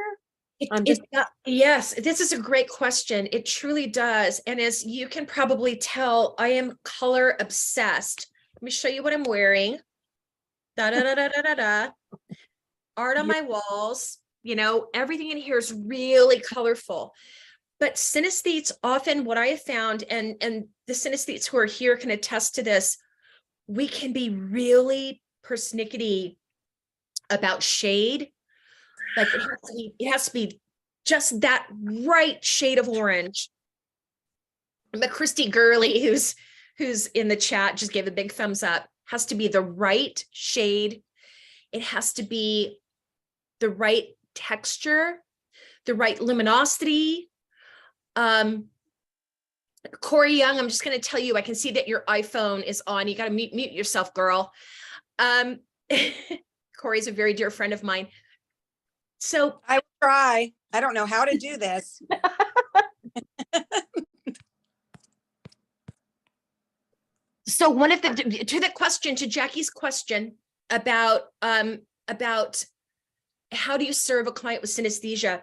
Yes, this is a great question. It truly does. And as you can probably tell, I am color obsessed. Let me show you what I'm wearing. Da, da, da, da, da, da, da. art on my walls, everything in here is really colorful. But synesthetes often, what I have found, and the synesthetes who are here can attest to this, we can be really persnickety about shade. Like it has to be just that right shade of orange. But Christy Gurley, who's in the chat, just gave a big thumbs up, has to be the right shade. It has to be the right texture, the right luminosity. Corey Young, I'm just going to tell you, I can see that your iPhone is on. You got to mute yourself, girl. Corey's a very dear friend of mine. So I will try. I don't know how to do this. So to Jackie's question about how do you serve a client with synesthesia?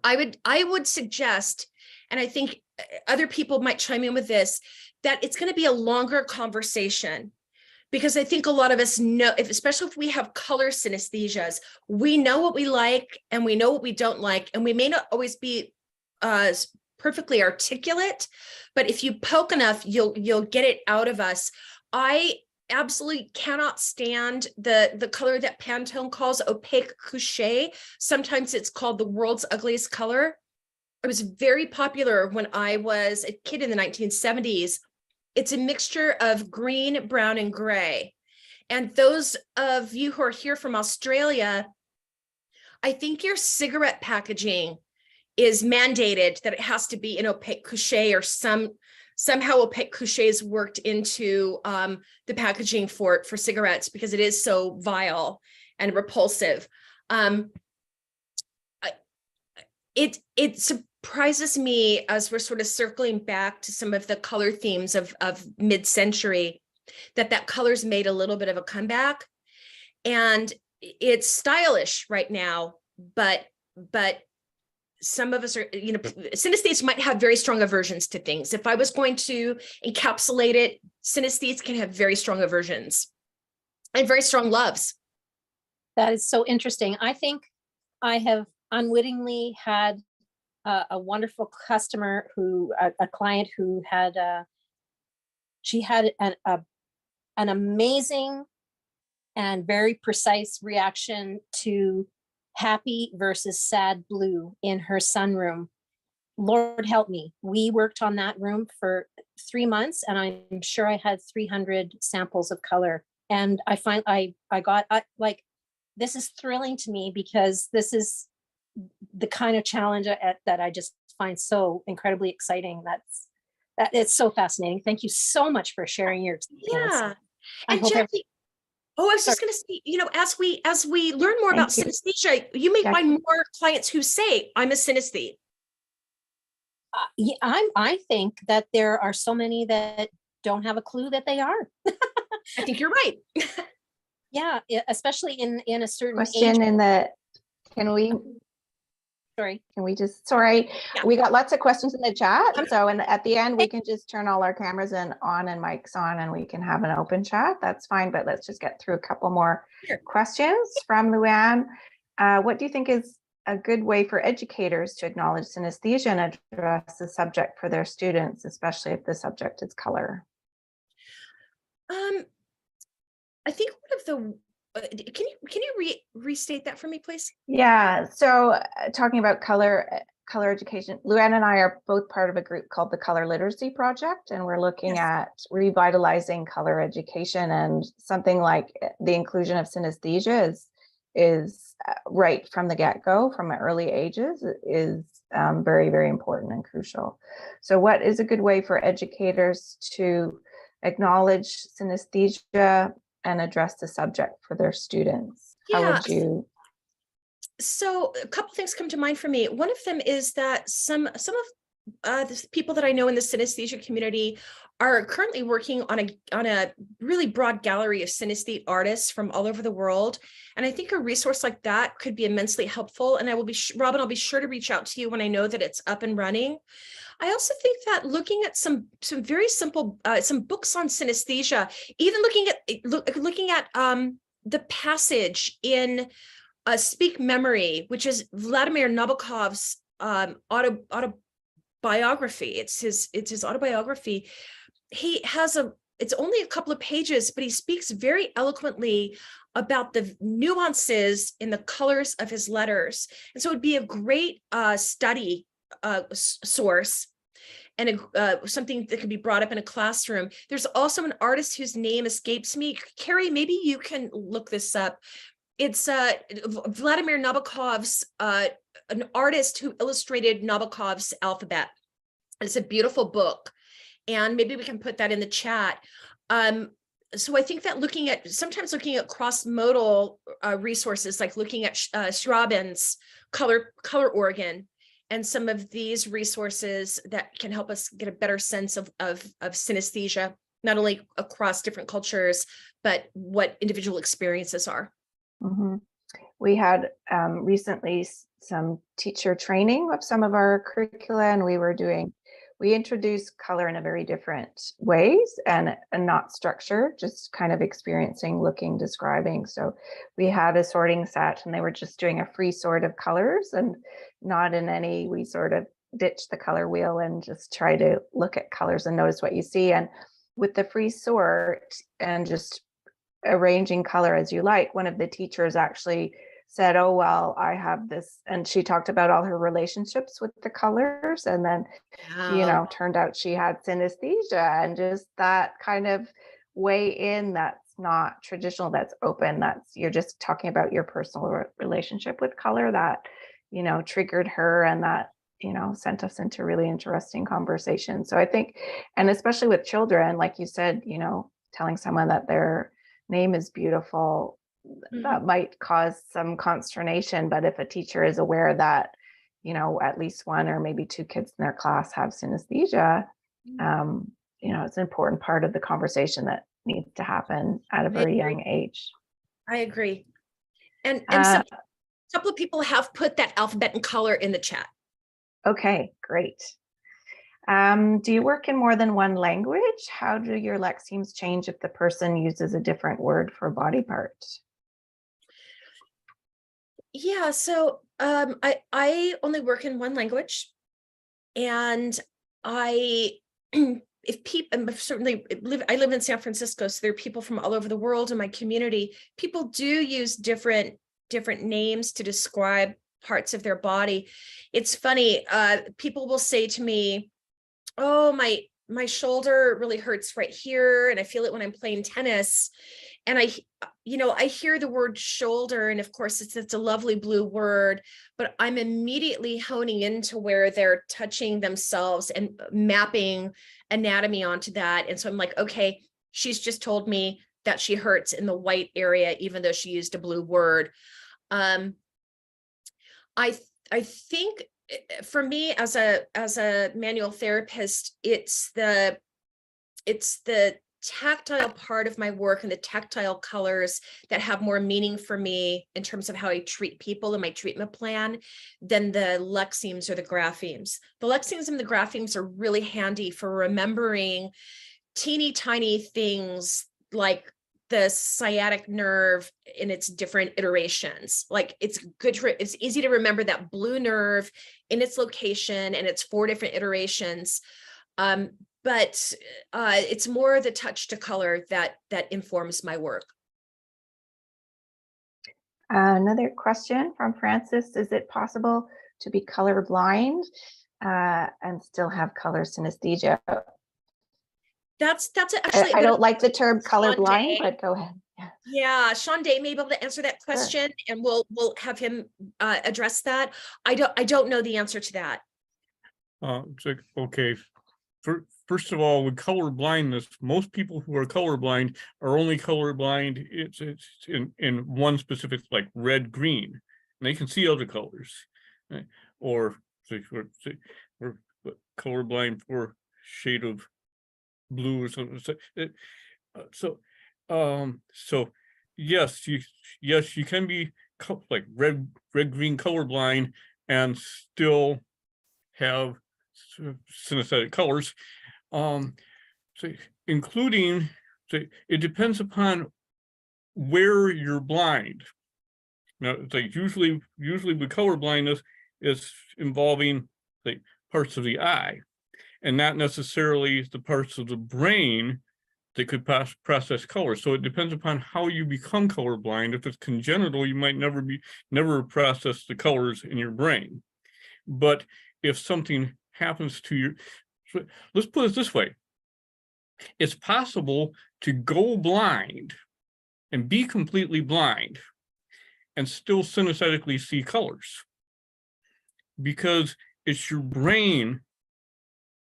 I would suggest, and I think other people might chime in with this, that it's going to be a longer conversation, because I think a lot of us know, especially if we have color synesthesias, we know what we like and we know what we don't like, and we may not always be perfectly articulate, but if you poke enough, you'll get it out of us. I absolutely cannot stand the color that Pantone calls opaque couche. Sometimes it's called the world's ugliest color. It was very popular when I was a kid in the 1970s. It's a mixture of green, brown, and gray. And those of you who are here from Australia, I think your cigarette packaging is mandated that it has to be an opaque couche, or somehow opaque couche is worked into the packaging for cigarettes, because it is so vile and repulsive. It surprises me, as we're sort of circling back to some of the color themes of mid-century, that color's made a little bit of a comeback, and it's stylish right now, but some of us are, synesthetes might have very strong aversions to things. If I was going to encapsulate it, synesthetes can have very strong aversions and very strong loves. That is so interesting. I think I have unwittingly had a wonderful customer a client who had, she had an amazing and very precise reaction to happy versus sad blue in her sunroom. Lord help me. We worked on that room for 3 months, and I'm sure I had 300 samples of color. And I find I got like, this is thrilling to me, because this is the kind of challenge that I just find so incredibly exciting. That it's so fascinating. Thank you so much for sharing your experience. Yeah. And Jackie, I was just going to say, as we learn more about synesthesia, you may find more clients who say, I'm a synesthete. Yeah, I think that there are so many that don't have a clue that they are. I think you're right. Yeah, especially in a certain Question age. in the, sorry, we got lots of questions in the chat. So at the end, we can just turn all our cameras on and mics on, and we can have an open chat. That's fine, but let's just get through a couple more questions from Luann. What do you think is a good way for educators to acknowledge synesthesia and address the subject for their students, especially if the subject is color? I think one of the can you restate that for me, please? Yeah, so talking about color education, Luann and I are both part of a group called the Color Literacy Project, and we're looking at revitalizing color education, and something like the inclusion of synesthesia is right from the get-go, from early ages, is very, very important and crucial. So what is a good way for educators to acknowledge synesthesia and address the subject for their students? How would you? So a couple things come to mind for me. One of them is that some of the people that I know in the synesthesia community are currently working on a really broad gallery of synesthete artists from all over the world. And I think a resource like that could be immensely helpful. And I will be, Robin, I'll be sure to reach out to you when I know that it's up and running. I also think that looking at some very simple, some books on synesthesia, even looking at the passage in Speak Memory, which is Vladimir Nabokov's autobiography. It's his autobiography. He has it's only a couple of pages, but he speaks very eloquently about the nuances in the colors of his letters. And so it'd be a great study source and something that can be brought up in a classroom. There's also an artist whose name escapes me. Carrie, maybe you can look this up. It's Vladimir Nabokov's, an artist who illustrated Nabokov's alphabet. It's a beautiful book, and maybe we can put that in the chat. So I think that sometimes looking at cross-modal resources, like looking at Schraben's color organ, and some of these resources that can help us get a better sense of synesthesia, not only across different cultures, but what individual experiences are. Mm-hmm. We had recently some teacher training of some of our curricula, and we introduced color in a very different ways and not structure, just kind of experiencing, looking, describing. So we had a sorting set, and they were just doing a free sort of colors, and not in any, we sort of ditch the color wheel and just try to look at colors and notice what you see. And with the free sort and just arranging color as you like, one of the teachers actually said, oh, well, I have this, and she talked about all her relationships with the colors, and then turned out she had synesthesia, and just that kind of way in that's not traditional, that's open, that's you're just talking about your personal relationship with color that triggered her, and that sent us into really interesting conversation. So I think, and especially with children, like you said, telling someone that their name is beautiful, that might cause some consternation, but if a teacher is aware that at least one or maybe two kids in their class have synesthesia, it's an important part of the conversation that needs to happen at a very young age. I agree. And a couple of people have put that alphabet and color in the chat. Okay, great. Do you work in more than one language? How do your lexemes change if the person uses a different word for body part? Yeah, so I only work in one language, and I live in San Francisco, so there are people from all over the world in my community. People do use different names to describe parts of their body. It's funny, people will say to me, oh, my shoulder really hurts right here, and I feel it when I'm playing tennis. And I hear the word shoulder, and of course it's a lovely blue word, but I'm immediately honing into where they're touching themselves and mapping anatomy onto that. And so I'm like, okay, she's just told me that she hurts in the white area, even though she used a blue word. I think for me as a manual therapist, it's the tactile part of my work and the tactile colors that have more meaning for me in terms of how I treat people in my treatment plan than the lexemes or the graphemes. The lexemes and the graphemes are really handy for remembering teeny tiny things like the sciatic nerve in its different iterations. Like it's easy to remember that blue nerve in its location and its 4 different iterations. But it's more the touch to color that informs my work. Another question from Francis: is it possible to be colorblind and still have color synesthesia? That's actually. I don't like the term colorblind, but go ahead. Yeah, Sean Day may be able to answer that question, sure. And we'll have him address that. I don't know the answer to that. Okay. First of all, with color blindness, most people who are colorblind are only colorblind it's in one specific, like red, green, and they can see other colors, right? Or colorblind for shade of blue or something. So yes, you can be like red, green colorblind and still have synesthetic colors. Including, it depends upon where you're blind. Now, it's like usually with color blindness, it's involving like parts of the eye, and not necessarily the parts of the brain that could process color. So it depends upon how you become colorblind. If it's congenital, you might never process the colors in your brain. But if something happens to your, let's put it this way, it's possible to go blind and be completely blind and still synesthetically see colors, because it's your brain,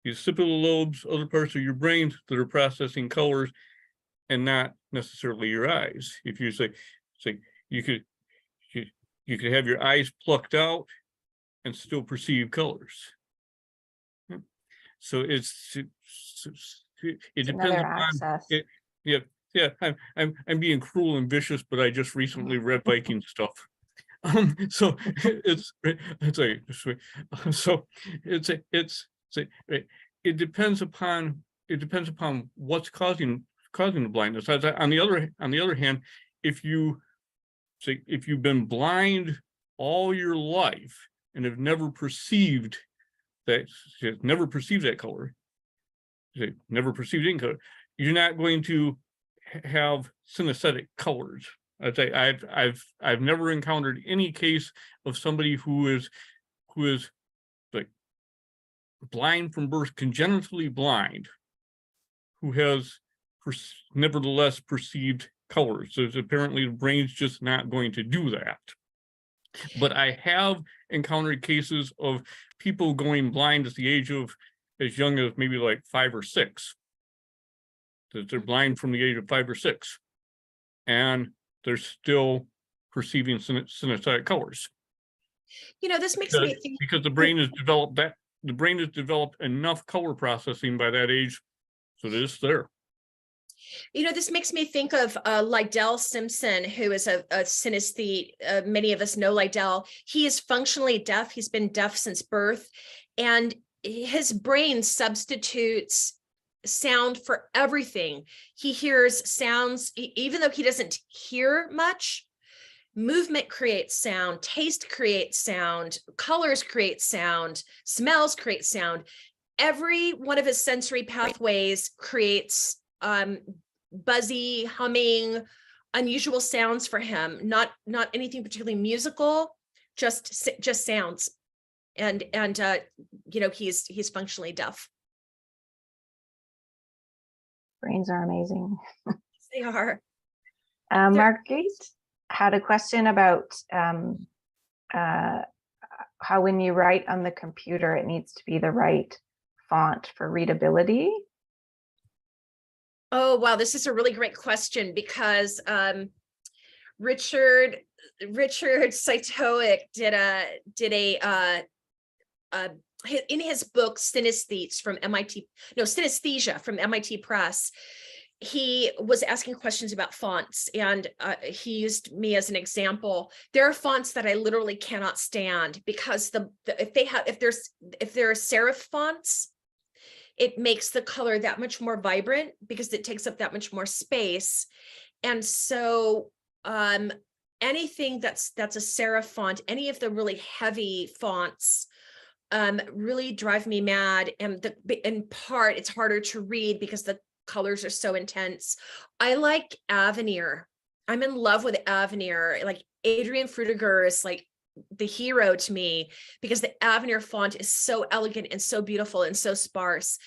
the occipital lobes, other parts of your brain that are processing colors, and not necessarily your eyes. If you say you could have your eyes plucked out and still perceive colors. So it depends upon it. Yeah. I'm being cruel and vicious, but I just recently read Viking stuff. So it depends upon what's causing the blindness. On the other hand, if you've been blind all your life and have never perceived that color, never perceived any color, you're not going to have synesthetic colors. I'd say I've never encountered any case of somebody who is like blind from birth, congenitally blind, who has nevertheless perceived colors. So apparently the brain's just not going to do that. But I have encountered cases of people going blind at the age of as young as maybe like 5 or 6. That they're blind from the age of 5 or 6, and they're still perceiving synesthetic colors. This makes me think, because the brain has developed enough color processing by that age, so that it's there. This makes me think of Lydell Simpson, who is a synesthete. Many of us know Lydell. He is functionally deaf. He's been deaf since birth, and his brain substitutes sound for everything. He hears sounds, even though he doesn't hear much. Movement creates sound, taste creates sound, colors create sound, smells create sound. Every one of his sensory pathways creates buzzy, humming, unusual sounds for him. Not anything particularly musical, just sounds. And he's functionally deaf. Brains are amazing. They are. Margate had a question about how when you write on the computer, it needs to be the right font for readability. Oh, wow. This is a really great question, because Richard Saitoic did a in his book Synesthetes from Synesthesia from MIT Press. He was asking questions about fonts, and he used me as an example. There are fonts that I literally cannot stand, because if there are serif fonts, it makes the color that much more vibrant because it takes up that much more space. And so anything that's a serif font, any of the really heavy fonts, really drive me mad. And in part, it's harder to read because the colors are so intense. I like Avenir. I'm in love with Avenir. Like Adrian Frutiger is like the hero to me, because the Avenir font is so elegant and so beautiful and so sparse.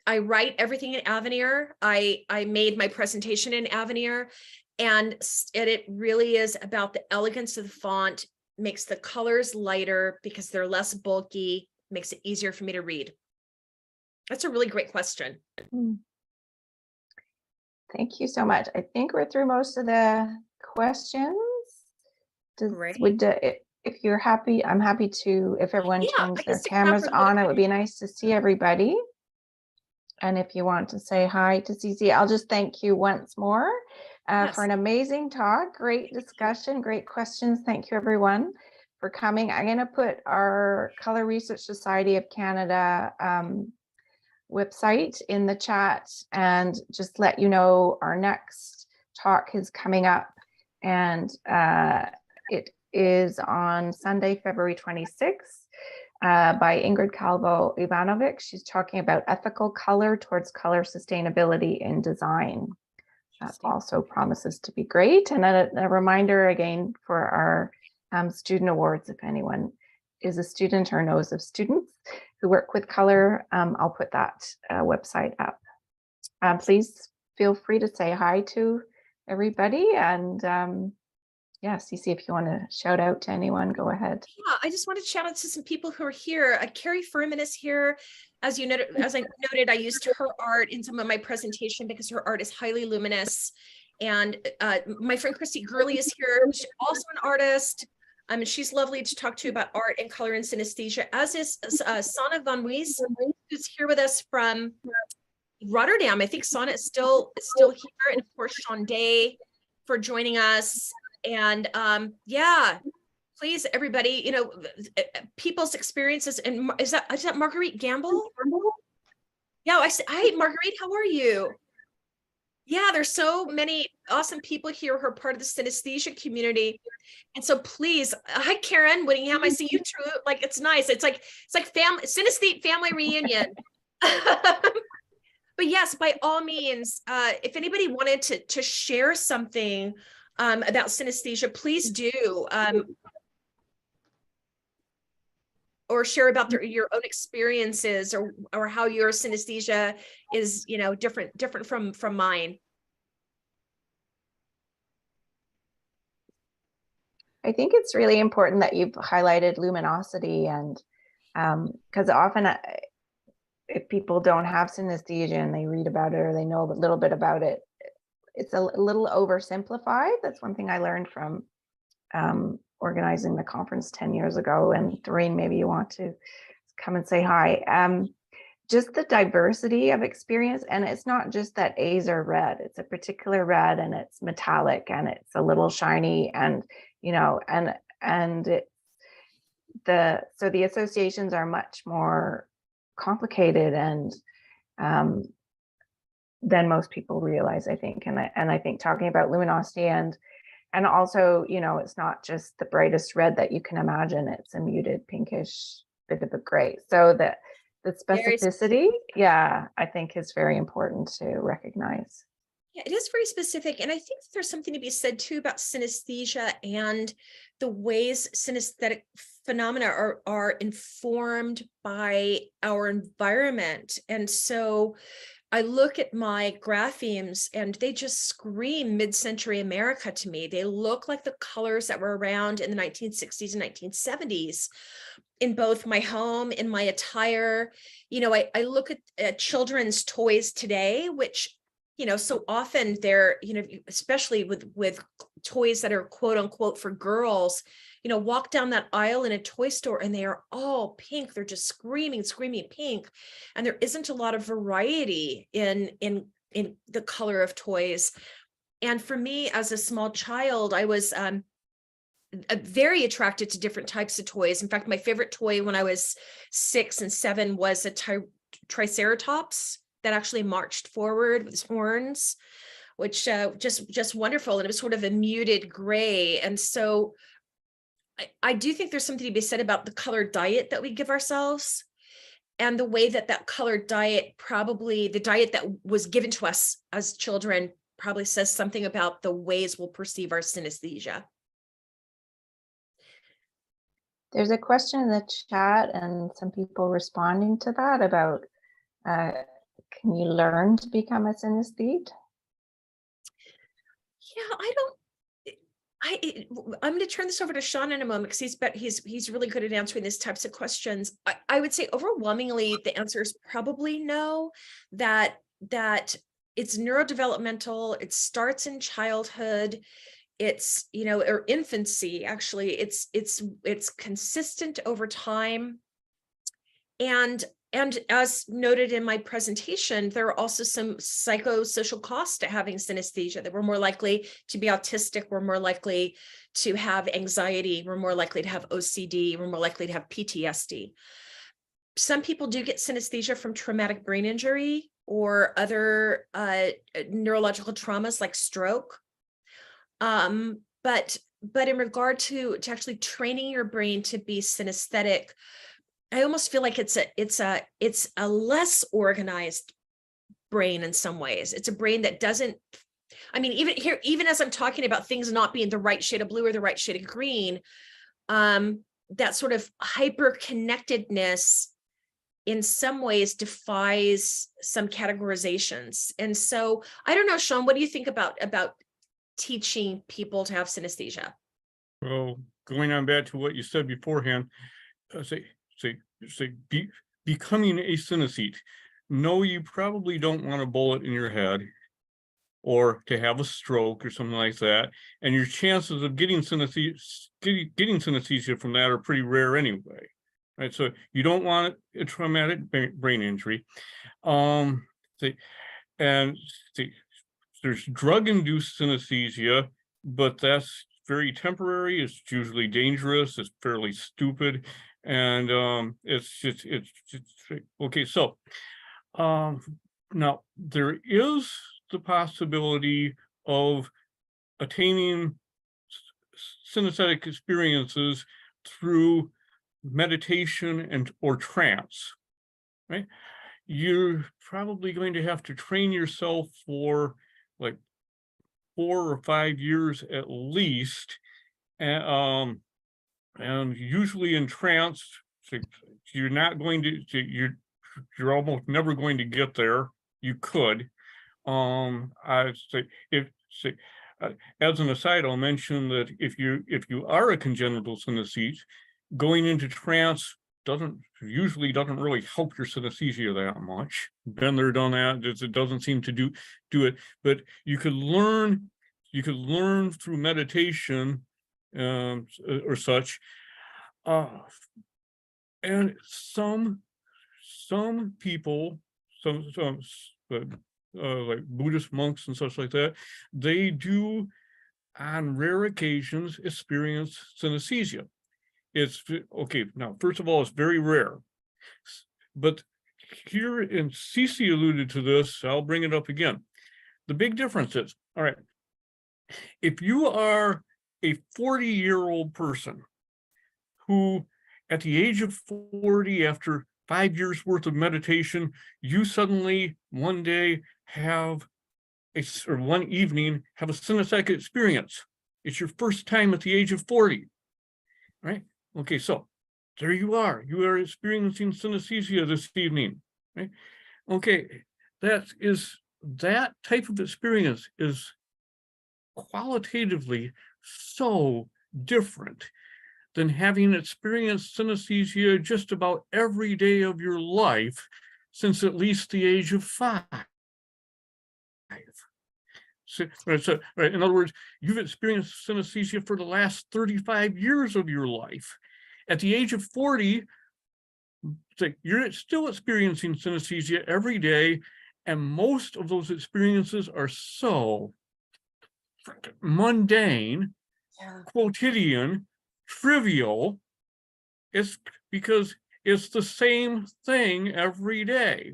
I write everything in Avenir. I made my presentation in Avenir, and it really is about the elegance of the font, makes the colors lighter because they're less bulky, makes it easier for me to read. That's a really great question. Thank you so much. I think we're through most of the questions. Great. If you're happy, I'm happy to, if everyone turns their stick around cameras for a minute. on, it would be nice to see everybody. And if you want to say hi to CC, I'll just thank you once more for an amazing talk. Great discussion, great questions. Thank you everyone for coming. I'm going to put our Color Research Society of Canada website in the chat, and just let you know our next talk is coming up, and is on Sunday, February 26th by Ingrid Calvo-Ivanovic. She's talking about ethical color towards color sustainability in design. That also promises to be great. And a reminder again for our student awards, if anyone is a student or knows of students who work with color, I'll put that website up. Please feel free to say hi to everybody. And yeah, CC, if you want to shout out to anyone, go ahead. Yeah, I just want to shout out to some people who are here. Carrie Furman is here. As you noted, as I noted, I used her art in some of my presentation because her art is highly luminous. And my friend Christy Gurley is here. She's also an artist. She's lovely to talk to about art and color and synesthesia, as is Sana Van Wees, who's here with us from Rotterdam. I think Sana is still here, and of course Sean Day for joining us. And yeah, please, everybody, you know, people's experiences. And is that Marguerite Gamble? Yeah, hi, Marguerite, how are you? Yeah, there's so many awesome people here who are part of the synesthesia community. And so please, hi, Karen Whittingham, I see you too. Like, it's nice. It's like family, synesthete family reunion. But yes, by all means, if anybody wanted to share something about synesthesia, please do. Or share about your own experiences, or how your synesthesia is, you know, different from mine. I think it's really important that you've highlighted luminosity, and because often if people don't have synesthesia and they read about it or they know a little bit about it, it's a little oversimplified. That's one thing I learned from organizing the conference 10 years ago. And Doreen, maybe you want to come and say hi. Just the diversity of experience. And it's not just that A's are red, it's a particular red, and it's metallic, and it's a little shiny, and, you know, and so the associations are much more complicated and than most people realize, I think. And I think talking about luminosity and also, you know, it's not just the brightest red that you can imagine. It's a muted pinkish bit of a gray. So the specificity, yeah, I think is very important to recognize. Yeah, it is very specific. And I think there's something to be said too about synesthesia and the ways synesthetic phenomena are informed by our environment. And so I look at my graphemes and they just scream mid-century America to me. They look like the colors that were around in the 1960s and 1970s in both my home, in my attire. You know, I look at children's toys today, which, you know, so often they're, you know, especially with toys that are quote unquote for girls, you know, walk down that aisle in a toy store and they are all pink. They're just screaming pink. And there isn't a lot of variety in the color of toys. And for me, as a small child, I was very attracted to different types of toys. In fact, my favorite toy when I was 6 and 7 was a triceratops that actually marched forward with its horns, which just wonderful. And it was sort of a muted gray. And so I do think there's something to be said about the color diet that we give ourselves, and the way that color diet, probably the diet that was given to us as children, probably says something about the ways we'll perceive our synesthesia. There's a question in the chat and some people responding to that about, can you learn to become a synesthete? Yeah, I'm going to turn this over to Sean in a moment because he's really good at answering these types of questions. I would say overwhelmingly the answer is probably no, that it's neurodevelopmental. It starts in childhood. It's, you know, or infancy, actually. It's consistent over time. And as noted in my presentation, there are also some psychosocial costs to having synesthesia, that we're more likely to be autistic, we're more likely to have anxiety, we're more likely to have OCD, we're more likely to have PTSD. Some people do get synesthesia from traumatic brain injury or other neurological traumas like stroke. But but in regard to actually training your brain to be synesthetic, I almost feel like it's a less organized brain in some ways. It's a brain that doesn't, I mean, even as I'm talking about things not being the right shade of blue or the right shade of green, that sort of hyper connectedness in some ways defies some categorizations. And so I don't know, Sean, what do you think about teaching people to have synesthesia? Well, going on back to what you said beforehand, becoming a synesthete. No, you probably don't want a bullet in your head or to have a stroke or something like that. And your chances of getting synesthesia from that are pretty rare anyway. Right, so you don't want a traumatic brain injury. There's drug-induced synesthesia, but that's very temporary. It's usually dangerous. It's fairly stupid, and it's just okay. So now there is the possibility of attaining synesthetic experiences through meditation or trance, right? You're probably going to have to train yourself for like 4 or 5 years at least, and usually in trance, you're not going to, you're almost never going to get there. You could, I say, as an aside, I'll mention that if you are a congenital synesthete, going into trance usually doesn't really help your synesthesia that much. Been there, done that. It doesn't seem to do it, but you could learn through meditation or such. And some people, like Buddhist monks and such like that, they do on rare occasions experience synesthesia. It's okay. Now, first of all, it's very rare, but here, and CC alluded to this, I'll bring it up again. The big difference is, all right, if you are a 40-year-old person who at the age of 40, after 5 years worth of meditation, you suddenly one day or one evening have a synesthetic experience. It's your first time at the age of 40, right? Okay, so there you are experiencing synesthesia this evening, right? Okay, that type of experience is qualitatively so different than having experienced synesthesia just about every day of your life since at least the age of 5. So, right, in other words, you've experienced synesthesia for the last 35 years of your life. At the age of 40, you're still experiencing synesthesia every day, and most of those experiences are so mundane, quotidian, trivial. It's because it's the same thing every day.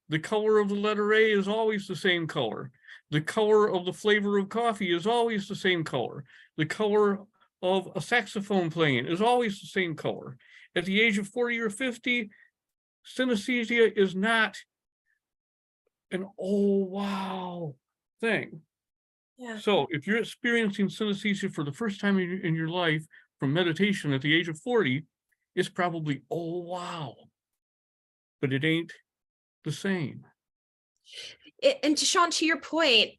The color of the letter A is always the same color. The color of the flavor of coffee is always the same color. The color of a saxophone playing is always the same color. At the age of 40 or 50, synesthesia is not an oh wow thing. Yeah. So if you're experiencing synesthesia for the first time in your life from meditation at the age of 40, it's probably oh wow, but it ain't the same. And to Sean, to your point,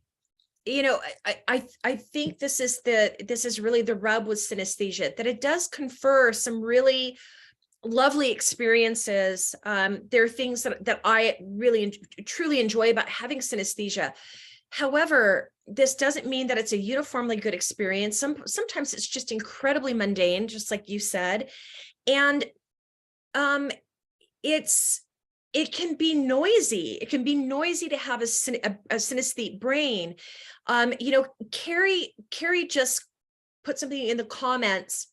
you know, I think this is really the rub with synesthesia, that it does confer some really lovely experiences. There are things that I really truly enjoy about having synesthesia. However, this doesn't mean that it's a uniformly good experience. Sometimes it's just incredibly mundane, just like you said, and it can be noisy. It can be noisy to have a synesthete brain. You know, Carrie just put something in the comments,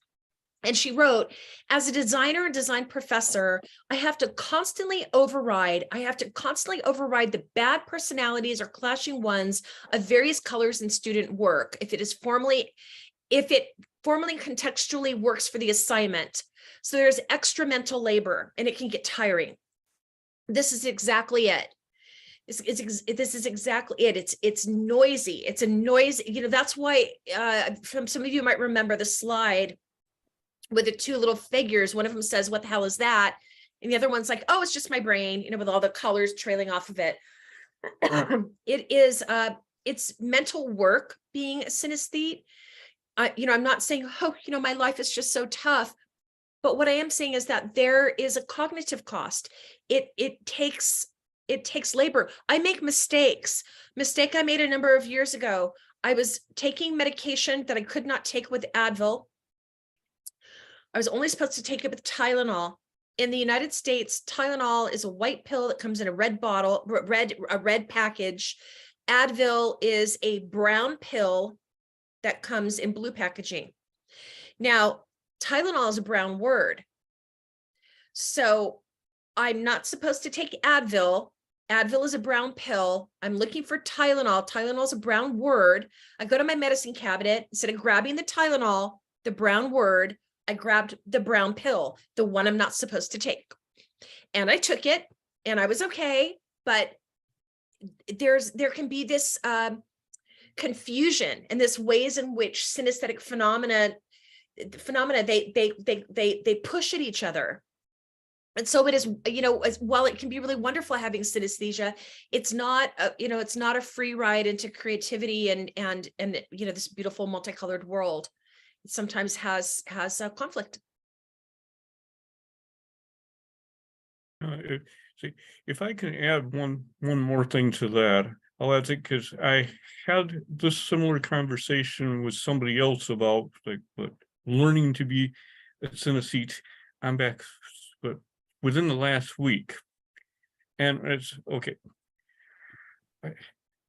and she wrote, as a designer and design professor, I have to constantly override the bad personalities or clashing ones of various colors in student work. If it formally and contextually works for the assignment. So there's extra mental labor and it can get tiring. This is exactly it. This is exactly it. It's noisy. It's a noise. You know, that's why from some of you might remember the slide with the two little figures. One of them says, "What the hell is that?" And the other one's like, "Oh, it's just my brain," you know, with all the colors trailing off of it. It is, it's mental work being a synesthete. You know, I'm not saying, oh, you know, my life is just so tough. But what I am saying is that there is a cognitive cost. It takes labor. I make mistakes. Mistake I made a number of years ago. I was taking medication that I could not take with Advil. I was only supposed to take it with Tylenol. In the United States, Tylenol is a white pill that comes in a red bottle, a red package. Advil is a brown pill that comes in blue packaging. Now, Tylenol is a brown word. So I'm not supposed to take Advil. Advil is a brown pill. I'm looking for Tylenol. Tylenol is a brown word. I go to my medicine cabinet. Instead of grabbing the Tylenol, the brown word, I grabbed the brown pill, the one I'm not supposed to take. And I took it and I was okay. But there can be this confusion and this ways in which synesthetic phenomena they push at each other. And so it is, you know, while it can be really wonderful having synesthesia, it's not, you know, it's not a free ride into creativity and you know, this beautiful multicolored world. It sometimes has a conflict. See, if I can add one more thing to that, I'll add it because I had this similar conversation with somebody else about like learning to be a synesthete. I'm back, but within the last week, and it's okay.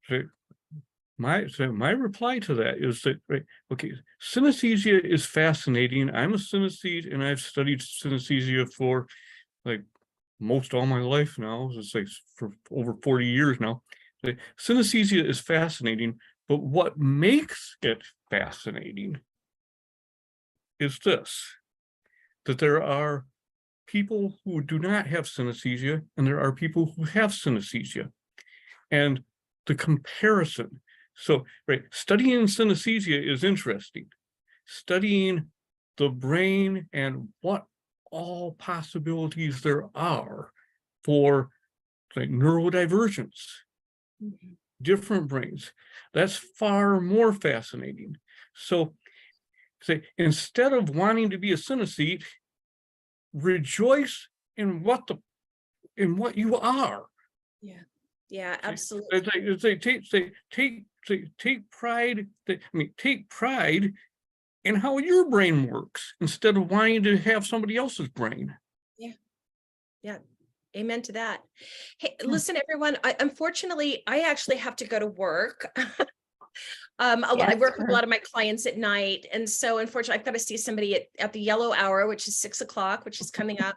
So my reply to that is that, right, okay, synesthesia is fascinating. I'm a synesthete and I've studied synesthesia for like most all my life now. It's like for over 40 years now. Synesthesia is fascinating, but what makes it fascinating is this, that there are people who do not have synesthesia and there are people who have synesthesia. And the comparison, so right, studying synesthesia is interesting. Studying the brain and what all possibilities there are for like neurodivergence, different brains, that's far more fascinating. So say, instead of wanting to be a synesthete, rejoice in what you are. Yeah, absolutely. Take pride. Take pride in how your brain works instead of wanting to have somebody else's brain. Yeah. Amen to that. Hey, listen, everyone. Unfortunately, I actually have to go to work. I work with a lot of my clients at night. And so unfortunately, I've got to see somebody at the yellow hour, which is 6 o'clock, which is coming up.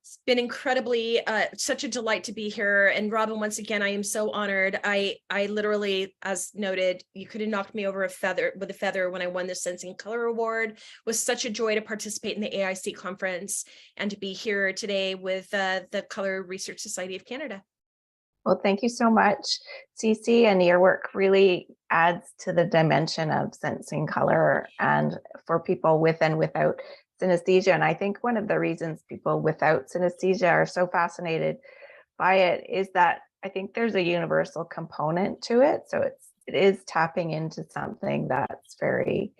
It's been incredibly, such a delight to be here. And Robin, once again, I am so honored. I literally, as noted, you could have knocked me over with a feather when I won the Sensing Color Award. It was such a joy to participate in the AIC conference and to be here today with the Color Research Society of Canada. Well, thank you so much, CC, and your work really adds to the dimension of sensing color and for people with and without synesthesia. And I think one of the reasons people without synesthesia are so fascinated by it is that I think there's a universal component to it. So it is tapping into something that's very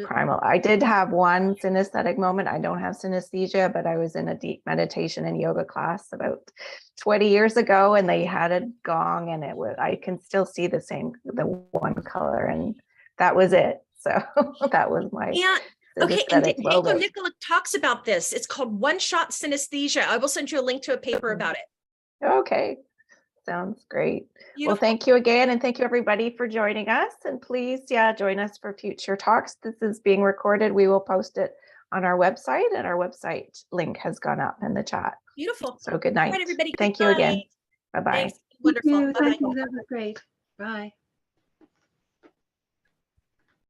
primal. I did have one synesthetic moment. I don't have synesthesia, but I was in a deep meditation and yoga class about 20 years ago, and they had a gong, and I can still see the one color, and that was it. So that was my okay. And Nicola talks about this. It's called one-shot synesthesia. I will send you a link to a paper about it. Okay. Sounds great. Beautiful. Well, thank you again. And thank you everybody for joining us. And please, join us for future talks. This is being recorded. We will post it on our website, and our website link has gone up in the chat. Beautiful. So good night. All right, everybody. Thank you again. Bye-bye. Thanks. Wonderful. Thank you. That was great. Bye.